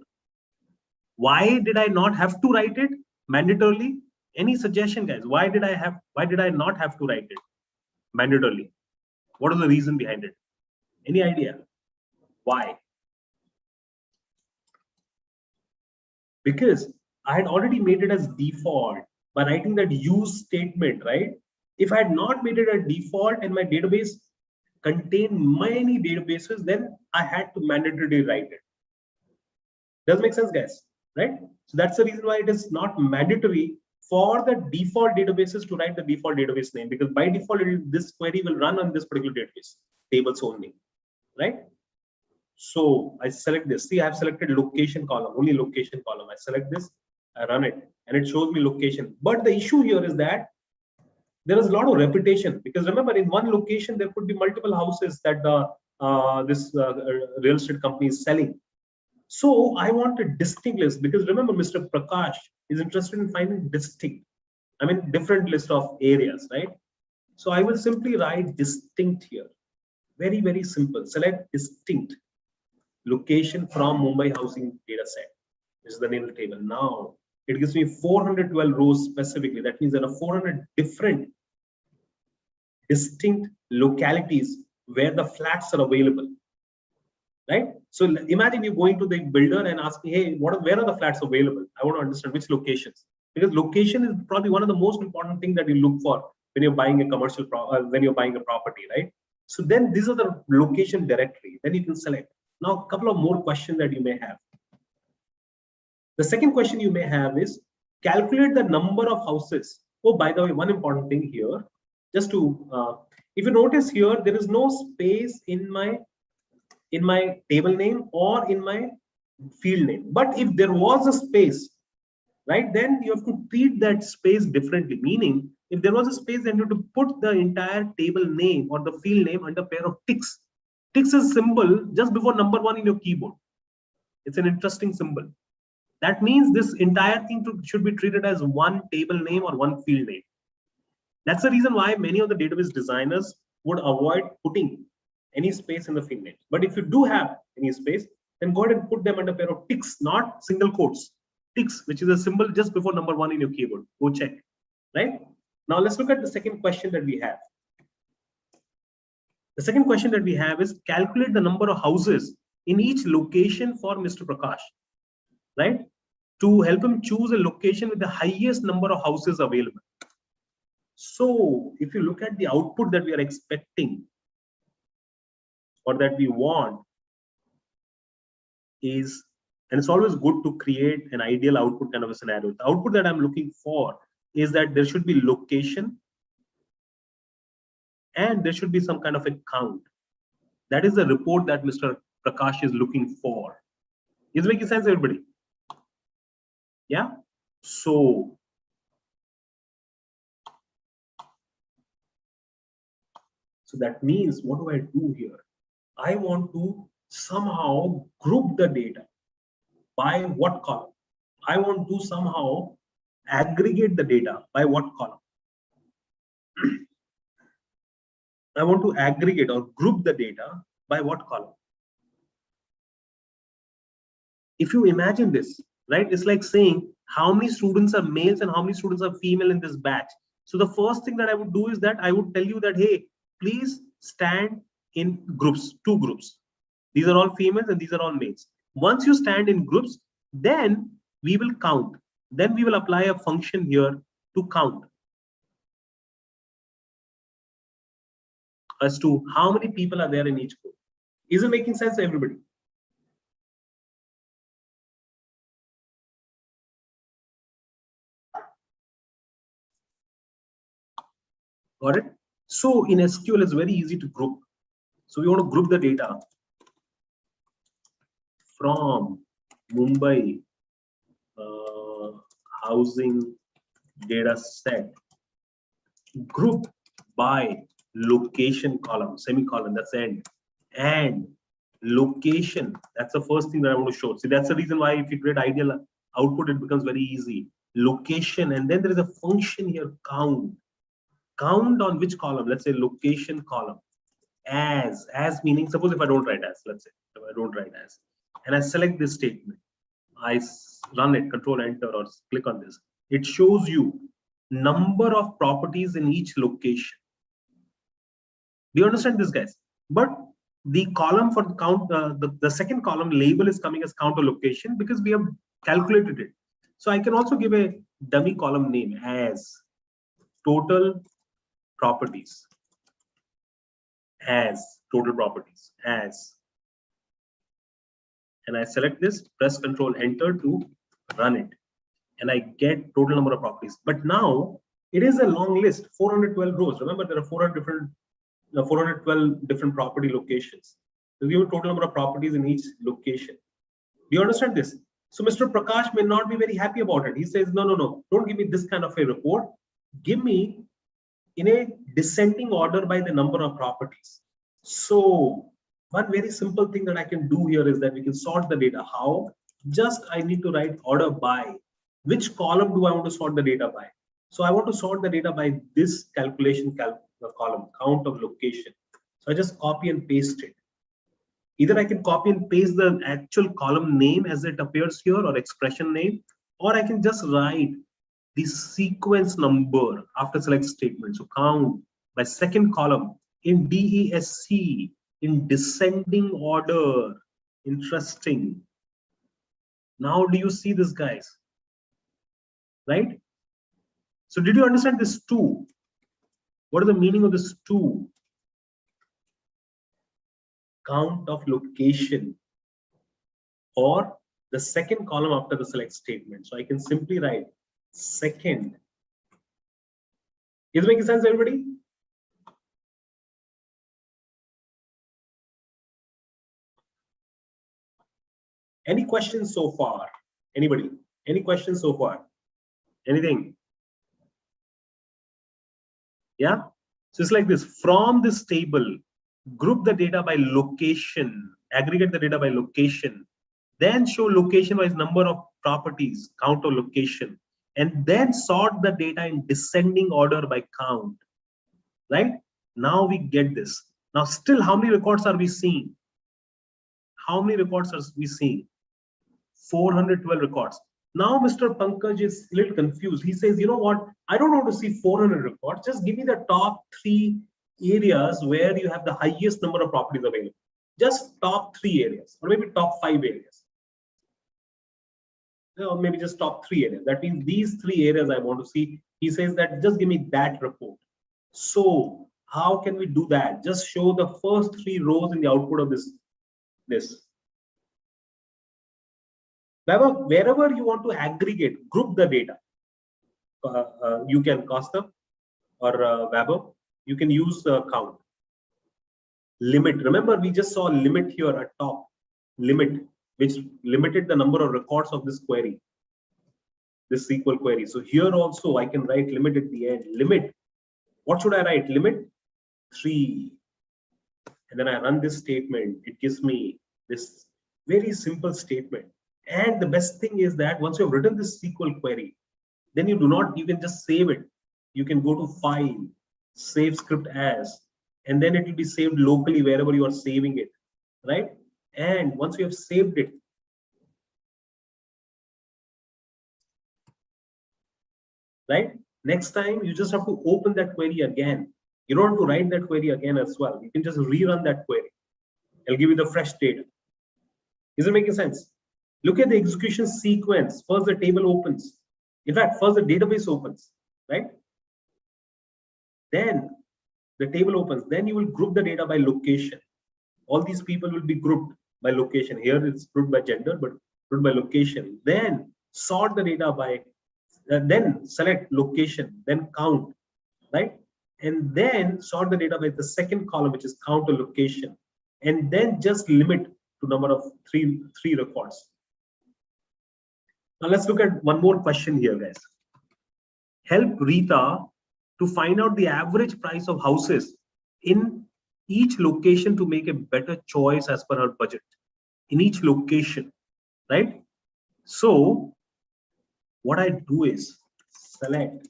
Why did I not have to write it mandatorily? Any suggestion, guys? Why did I not have to write it mandatorily? What is the reason behind it? Any idea? Why? Because I had already made it as default by writing that use statement, right? If I had not made it a default and my database contained many databases, then I had to mandatorily write it. Does make sense, guys? Right? So that's the reason why it is not mandatory for the default databases to write the default database name, because by default this query will run on this particular database tables only, right? So I select this. See, I have selected location column, only location column. I select this, I run it, and it shows me location. But the issue here is that there is a lot of repetition, because remember, in one location there could be multiple houses that the real estate company is selling. So I want a distinct list, because remember, Mr. Prakash is interested in finding distinct, I mean different list of areas, right? So I will simply write distinct here. Very, very simple. Select distinct location from Mumbai housing data set. This is the name of the table. Now it gives me 412 rows specifically. That means there are 400 different distinct localities where the flats are available, right? So imagine you going to the builder and asking, hey, where are the flats available? I want to understand which locations, because location is probably one of the most important things that you look for when you're buying a commercial when you're buying a property, right? So then these are the location directory. Then you can select. Now, a couple of more questions that you may have. The second question you may have is calculate the number of houses. Oh, by the way, one important thing here, just to, if you notice here, there is no space in my table name or in my field name. But if there was a space, right, then you have to treat that space differently. Meaning, if there was a space, then you have to put the entire table name or the field name under a pair of ticks. Ticks is symbol just before number 1 in your keyboard. It's an interesting symbol. That means this entire thing should be treated as one table name or one field name. That's the reason why many of the database designers would avoid putting any space in the field name. But if you do have any space, then go ahead and put them under a pair of ticks, not single quotes. Ticks, which is a symbol just before number 1 in your keyboard. Go check, right? Now let's look at the second question that we have. The second question that we have is calculate the number of houses in each location for Mr. Prakash, right? To help him choose a location with the highest number of houses available. So if you look at the output that we are expecting or that we want is, and it's always good to create an ideal output kind of a scenario. The output that I'm looking for is that there should be location and there should be some kind of a count. That is the report that Mr. Prakash is looking for. Is it making sense, everybody? Yeah. So that means, what do I do here? I want to somehow group the data by what column? I want to somehow aggregate the data by what column? I want to aggregate or group the data by what column? If you imagine this, right, it's like saying how many students are males and how many students are female in this batch. So the first thing that I would do is that I would tell you that, hey, please stand in groups, 2 groups. These are all females and these are all males. Once you stand in groups, then we will count. Then we will apply a function here to count as to how many people are there in each group. Is it making sense to everybody? Got it? So in SQL, it's very easy to group. So we want to group the data from Mumbai housing data set, group by location column, semicolon, that's the end, and location. That's the first thing that I want to show. See, that's the reason why if you create ideal output, it becomes very easy. Location, and then there is a function here, count. Count on which column? Let's say location column. As meaning, suppose if I don't write as, let's say if I don't write as, and I select this statement, I run it, control enter or click on this, it shows you number of properties in each location. Do you understand this, guys? But the column for the count, the second column label is coming as count or location because we have calculated it. So I can also give a dummy column name as total properties, as total properties, as, and I select this, press control enter to run it, and I get total number of properties. But now it is a long list, 412 rows. Remember, there are 412 different property locations. So give a total number of properties in each location. Do you understand this? So Mr. Prakash may not be very happy about it. He says, no, don't give me this kind of a report. Give me in a descending order by the number of properties. So one very simple thing that I can do here is that we can sort the data. How? Just I need to write order by. Which column do I want to sort the data by? So I want to sort the data by this calculation column, count of location. So I just copy and paste it. Either I can copy and paste the actual column name as it appears here or expression name, or I can just write the sequence number after select statement. So count by second column in DESC in descending order. Interesting. Now do you see this, guys? Right? So did you understand this two? What is the meaning of this two? Count of location, or the second column after the select statement. So I can simply write second. Is it making sense, everybody? Any questions so far? Anybody? Any questions so far? Anything? Yeah. So it's like this. From this table, group the data by location, aggregate the data by location, then show location wise number of properties, count or location, and then sort the data in descending order by count. Right? Now we get this. Now still, how many records are we seeing? How many records are we seeing? 412 records. Now Mr. Pankaj is a little confused. He says, you know what? I don't want to see 400 records. Just give me the top 3 areas where you have the highest number of properties available. Just top 3 areas, or maybe top 5 areas. Or maybe just top 3 areas. That means these 3 areas I want to see. He says that just give me that report. So how can we do that? Just show the first 3 rows in the output of this. Wherever you want to aggregate, group the data. You can custom or Weber. You can use count. Limit. Remember, we just saw limit here at top. Limit, which limited the number of records of this query, this SQL query. So here also I can write limit at the end. Limit. What should I write? Limit 3. And then I run this statement. It gives me this very simple statement. And the best thing is that once you have written this SQL query, then you can just save it. You can go to File, Save Script As, and then it will be saved locally wherever you are saving it, right? And once you have saved it, right? Next time you just have to open that query again. You don't have to write that query again as well. You can just rerun that query. It'll give you the fresh data. Is it making sense? Look at the execution sequence. First, the table opens. In fact, first the database opens, right? Then the table opens. Then you will group the data by location. All these people will be grouped by location. Here it's grouped by gender, but grouped by location. Then sort the data by, then select location, then count, right? And then sort the data by the second column, which is count or location. And then just limit to number of three records. Now let's look at one more question here, guys. Help Rita to find out the average price of houses in each location to make a better choice as per her budget. In each location, right? So what I do is select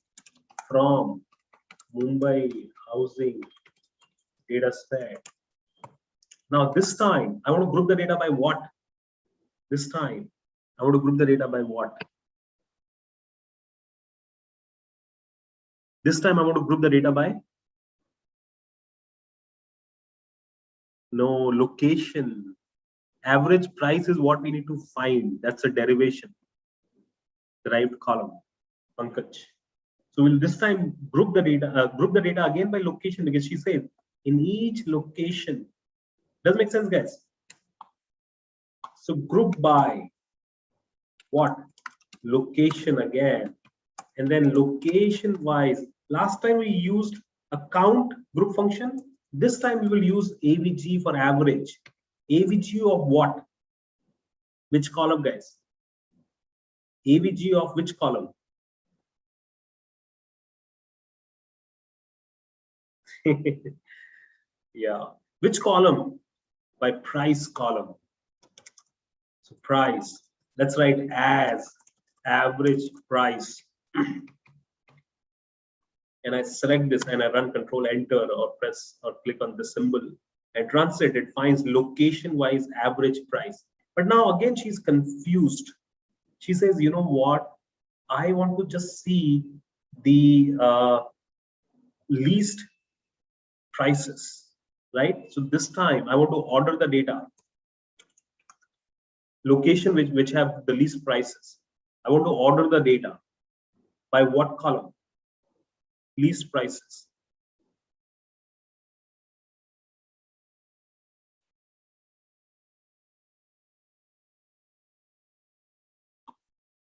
from Mumbai housing data set. Now this time I want to group the data by what? This time I want to group the data by what? This time I want to group the data by location. Average price is what we need to find. That's a derivation, derived column. Pankaj. So we'll this time group the data again by location, because she says in each location. Does make sense, guys? So group by what? Location again, and then location wise. Last time we used a count group function. This time we will use AVG for average. AVG of what? Which column, guys? AVG of which column? Yeah, which column? By price column. So price, that's right, as average price. And I select this and I run control enter or press or click on the symbol and runs it. It finds location wise average price. But now again she's confused. She says, you know what, I want to just see the least prices, right? So this time I want to order the data, location which have the least prices. I want to order the data by what column? Least prices.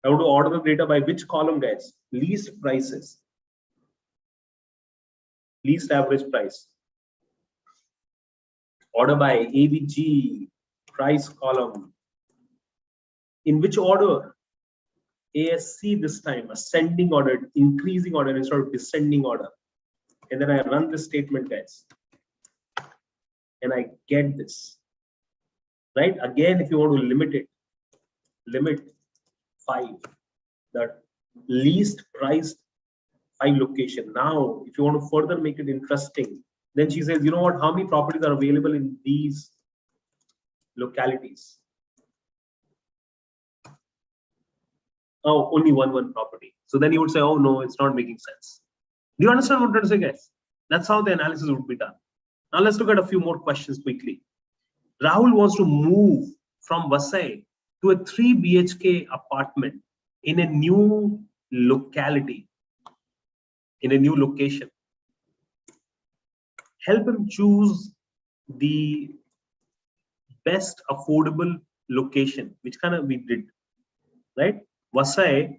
I want to order the data by which column, guys? Least prices. Least average price. Order by AVG, price column. In which order? ASC this time, ascending order, increasing order instead of descending order. And then I run this statement, guys. And I get this. Right? Again, if you want to limit it, limit 5. The least priced 5 location. Now, if you want to further make it interesting, then she says, you know what, how many properties are available in these localities? Oh, only one property. So then you would say, oh no, it's not making sense. Do you understand what I'm trying to say, guys? That's how the analysis would be done. Now let's look at a few more questions quickly. Rahul wants to move from Vasai to a 3 BHK apartment in a new locality, in a new location. Help him choose the best affordable location, which kind of we did, right? Vasai,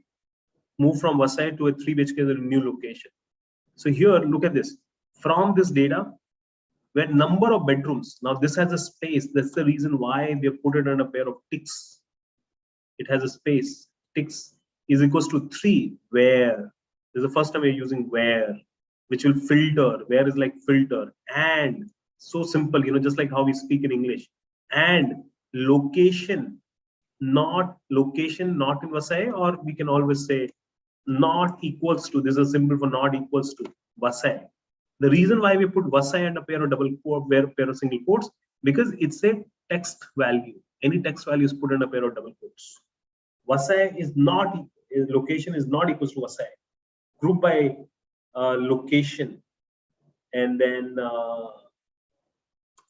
move from Vasai to a 3 BHK in a new location. So here, look at this. From this data, where number of bedrooms, now this has a space. That's the reason why we have put it on a pair of ticks. It has a space. Ticks is equals to 3, where. This is the first time we're using where, which will filter. Where is like filter. And so simple, you know, just like how we speak in English. And location, not location, not in Vasai, or we can always say not equals to. This is a symbol for not equals to Vasai. The reason why we put Vasai and a pair of double quote, pair of single quotes, because it's a text value. Any text value is put in a pair of double quotes. Vasai is not, location is not equals to Vasai. Group by location, and then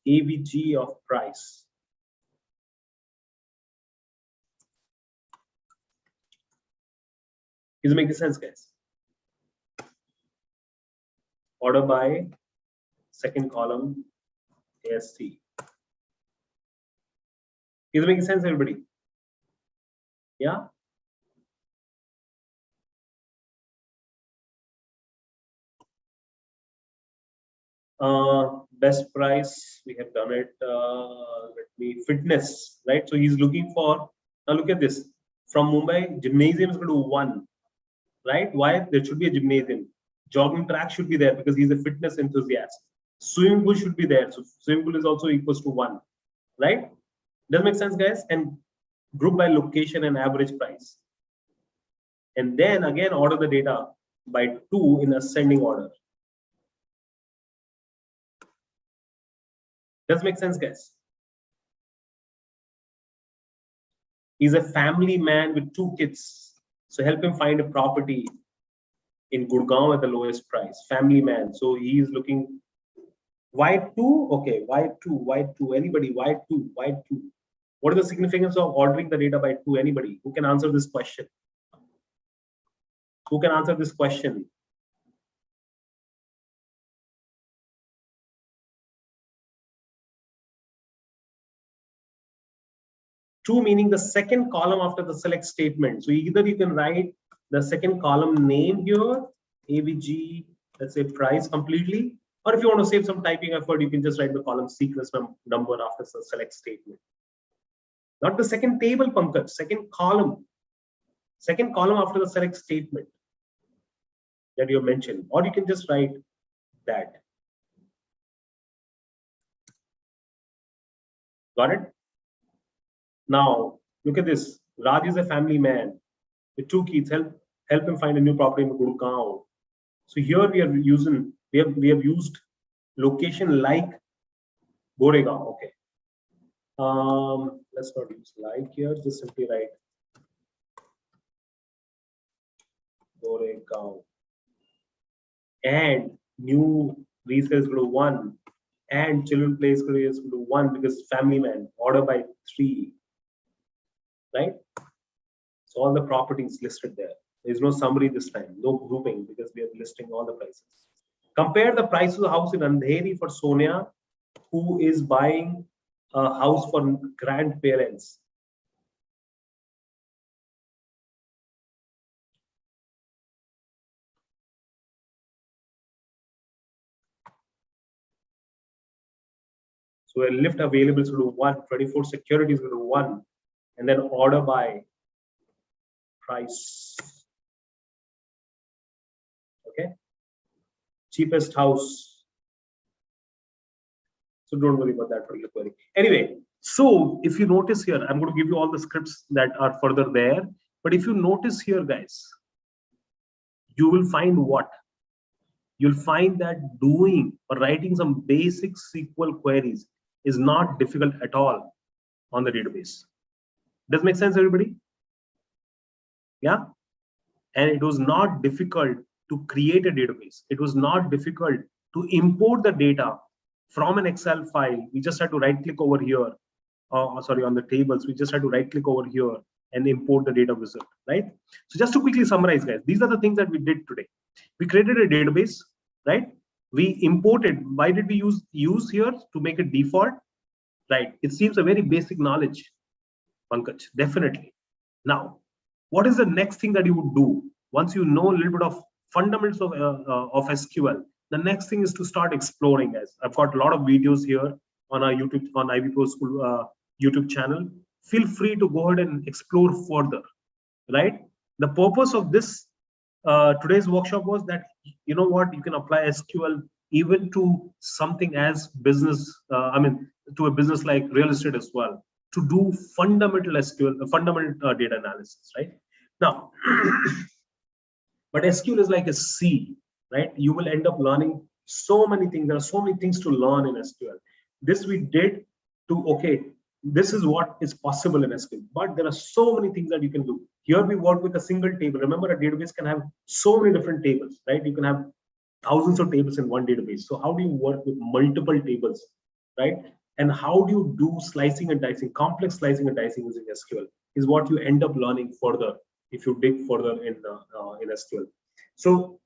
AVG of price. Is it making sense, guys? Order by second column AST. Is it making sense, everybody? Yeah. Best price, we have done it. Let me, fitness, right? So he's looking for, now look at this. From Mumbai, gymnasium is going to 1, right? Why? There should be a gymnasium. Jogging track should be there because he's a fitness enthusiast. Swimming pool should be there. So swimming pool is also equals to 1, right? Does make sense, guys? And group by location and average price. and then again order the data by 2 in ascending order. Does make sense, guys? He's a family man with 2 kids. So help him find a property in Gurgaon at the lowest price. Family man. So he is looking. Why 2? Okay, why 2? Why 2? Anybody? Why 2? Why 2? What is the significance of ordering the data by 2? Anybody who can answer this question? Who can answer this question? Two meaning the second column after the select statement. So either you can write the second column name here, AVG, let's say price completely, or if you want to save some typing effort, you can just write the column sequence number after the select statement. Not the second table, Pankaj, second column after the select statement that you mentioned, or you can just write that. Got it? Now look at this. Raj is a family man with 2 kids. Help him find a new property in Gurgaon. So here we are using we have used location like Goregaon. Okay. Let's not use like here. Just simply write Goregaon. And new resale is going to 1, and children play is going to 1 because family man. Order by 3. Right? So all the properties listed there. There is no summary this time, no grouping because we are listing all the prices. Compare the price of the house in Andheri for Sonia, who is buying a house for grandparents. So a lift available is going to 1, 24 security is going to 1, and then order by price. Okay. Cheapest house. So don't worry about that particular query. Anyway, so if you notice here, I'm going to give you all the scripts that are further there. But if you notice here, guys, you will find what? You'll find that doing or writing some basic SQL queries is not difficult at all on the database. Does make sense, everybody? Yeah. And it was not difficult to create a database. It was not difficult to import the data from an Excel file. We just had to right click over here. Sorry, on the tables, we just had to right click over here and import the data wizard, right? So just to quickly summarize, guys, these are the things that we did today. We created a database, right? We imported. Why did we use here to make it default? Right. It seems a very basic knowledge, Pankaj, definitely. Now, what is the next thing that you would do once you know a little bit of fundamentals of SQL? The next thing is to start exploring, guys. I've got a lot of videos here on our YouTube, on Ivy Pro School YouTube channel. Feel free to go ahead and explore further, right? The purpose of this today's workshop was that, you know what, you can apply SQL even to something as business, to a business like real estate as well, to do fundamental SQL, fundamental data analysis, right? Now, but SQL is like a sea, right? You will end up learning so many things. There are so many things to learn in SQL. This we did to, okay, this is what is possible in SQL, but there are so many things that you can do. Here we work with a single table. Remember, a database can have so many different tables, right? You can have thousands of tables in one database. So how do you work with multiple tables, right? And how do you do slicing and dicing? Complex slicing and dicing using SQL is what you end up learning further if you dig further in SQL. So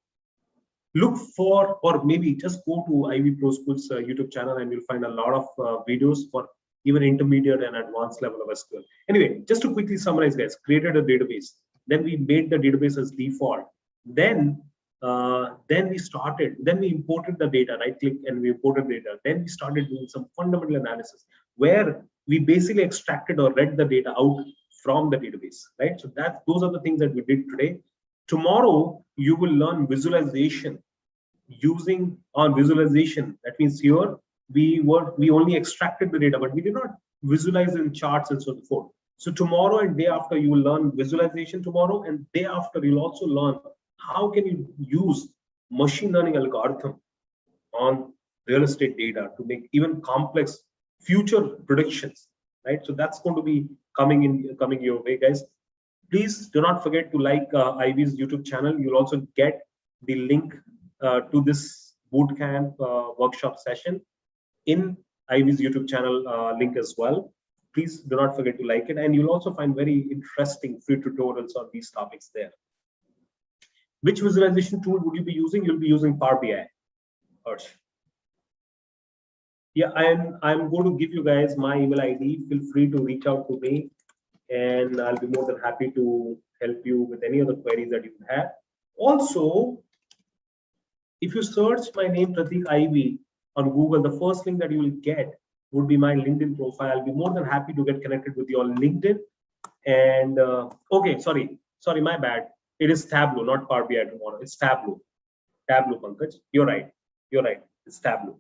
look for, or maybe just go to Ivy Pro School's YouTube channel and you'll find a lot of videos for even intermediate and advanced level of SQL. Anyway, just to quickly summarize, guys, created a database. Then we made the database as default. Then we imported the data, right click, and we imported data. Then we started doing some fundamental analysis where we basically extracted or read the data out from the database, right? So those are the things that we did today. Tomorrow, you will learn visualization using on visualization. That means here we only extracted the data, but we did not visualize in charts and so forth. So tomorrow and day after, you will learn visualization tomorrow, and day after, you'll also learn how can you use machine learning algorithm on real estate data to make even complex future predictions, right? So that's going to be coming your way, guys. Please do not forget to like Ivy's YouTube channel. You'll also get the link to this bootcamp workshop session in Ivy's YouTube channel link as well. Please do not forget to like it, and you'll also find very interesting free tutorials on these topics there. Which visualization tool would you be using? You'll be using Power BI. Harsh. Yeah, I'm going to give you guys my email ID. Feel free to reach out to me, and I'll be more than happy to help you with any other queries that you have. Also, if you search my name Pratik Ivy on Google, the first link that you will get would be my LinkedIn profile. I'll be more than happy to get connected with you on LinkedIn. And okay, sorry, my bad. It is Tableau, not Power BI tomorrow. It's Tableau. Tableau, Pankaj. You're right. It's Tableau.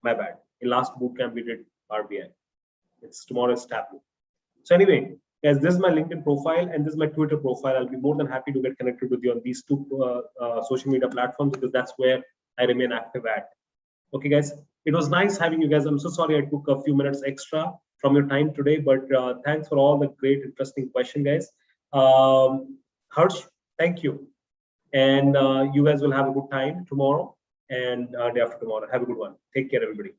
My bad. In last bootcamp we did Power BI. It's tomorrow's Tableau. So anyway, guys, this is my LinkedIn profile and this is my Twitter profile. I'll be more than happy to get connected with you on these two social media platforms, because that's where I remain active at. Okay, guys, it was nice having you guys. I'm so sorry I took a few minutes extra from your time today, but thanks for all the great, interesting questions, guys. Harsh, thank you. And you guys will have a good time tomorrow and day after tomorrow. Have a good one. Take care, everybody.